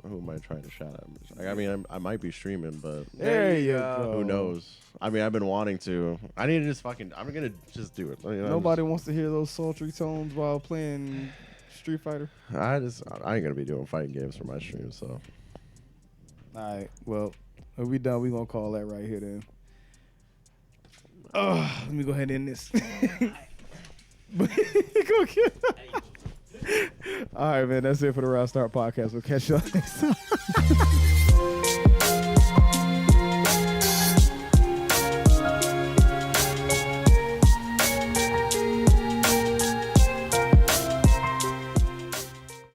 Who am I trying to shout out? Like, I mean, I might be streaming, but There you go. go. who knows? I mean, I've been wanting to. I need to just fucking. I'm gonna just do it. You know, Nobody wants to hear those sultry tones while playing Street Fighter. I ain't gonna be doing fighting games for my stream. So All right. Well, if we done, we gonna call that right here then. Let me go ahead and end this. All right, man. That's it for the Round Start podcast. We'll catch y'all next time.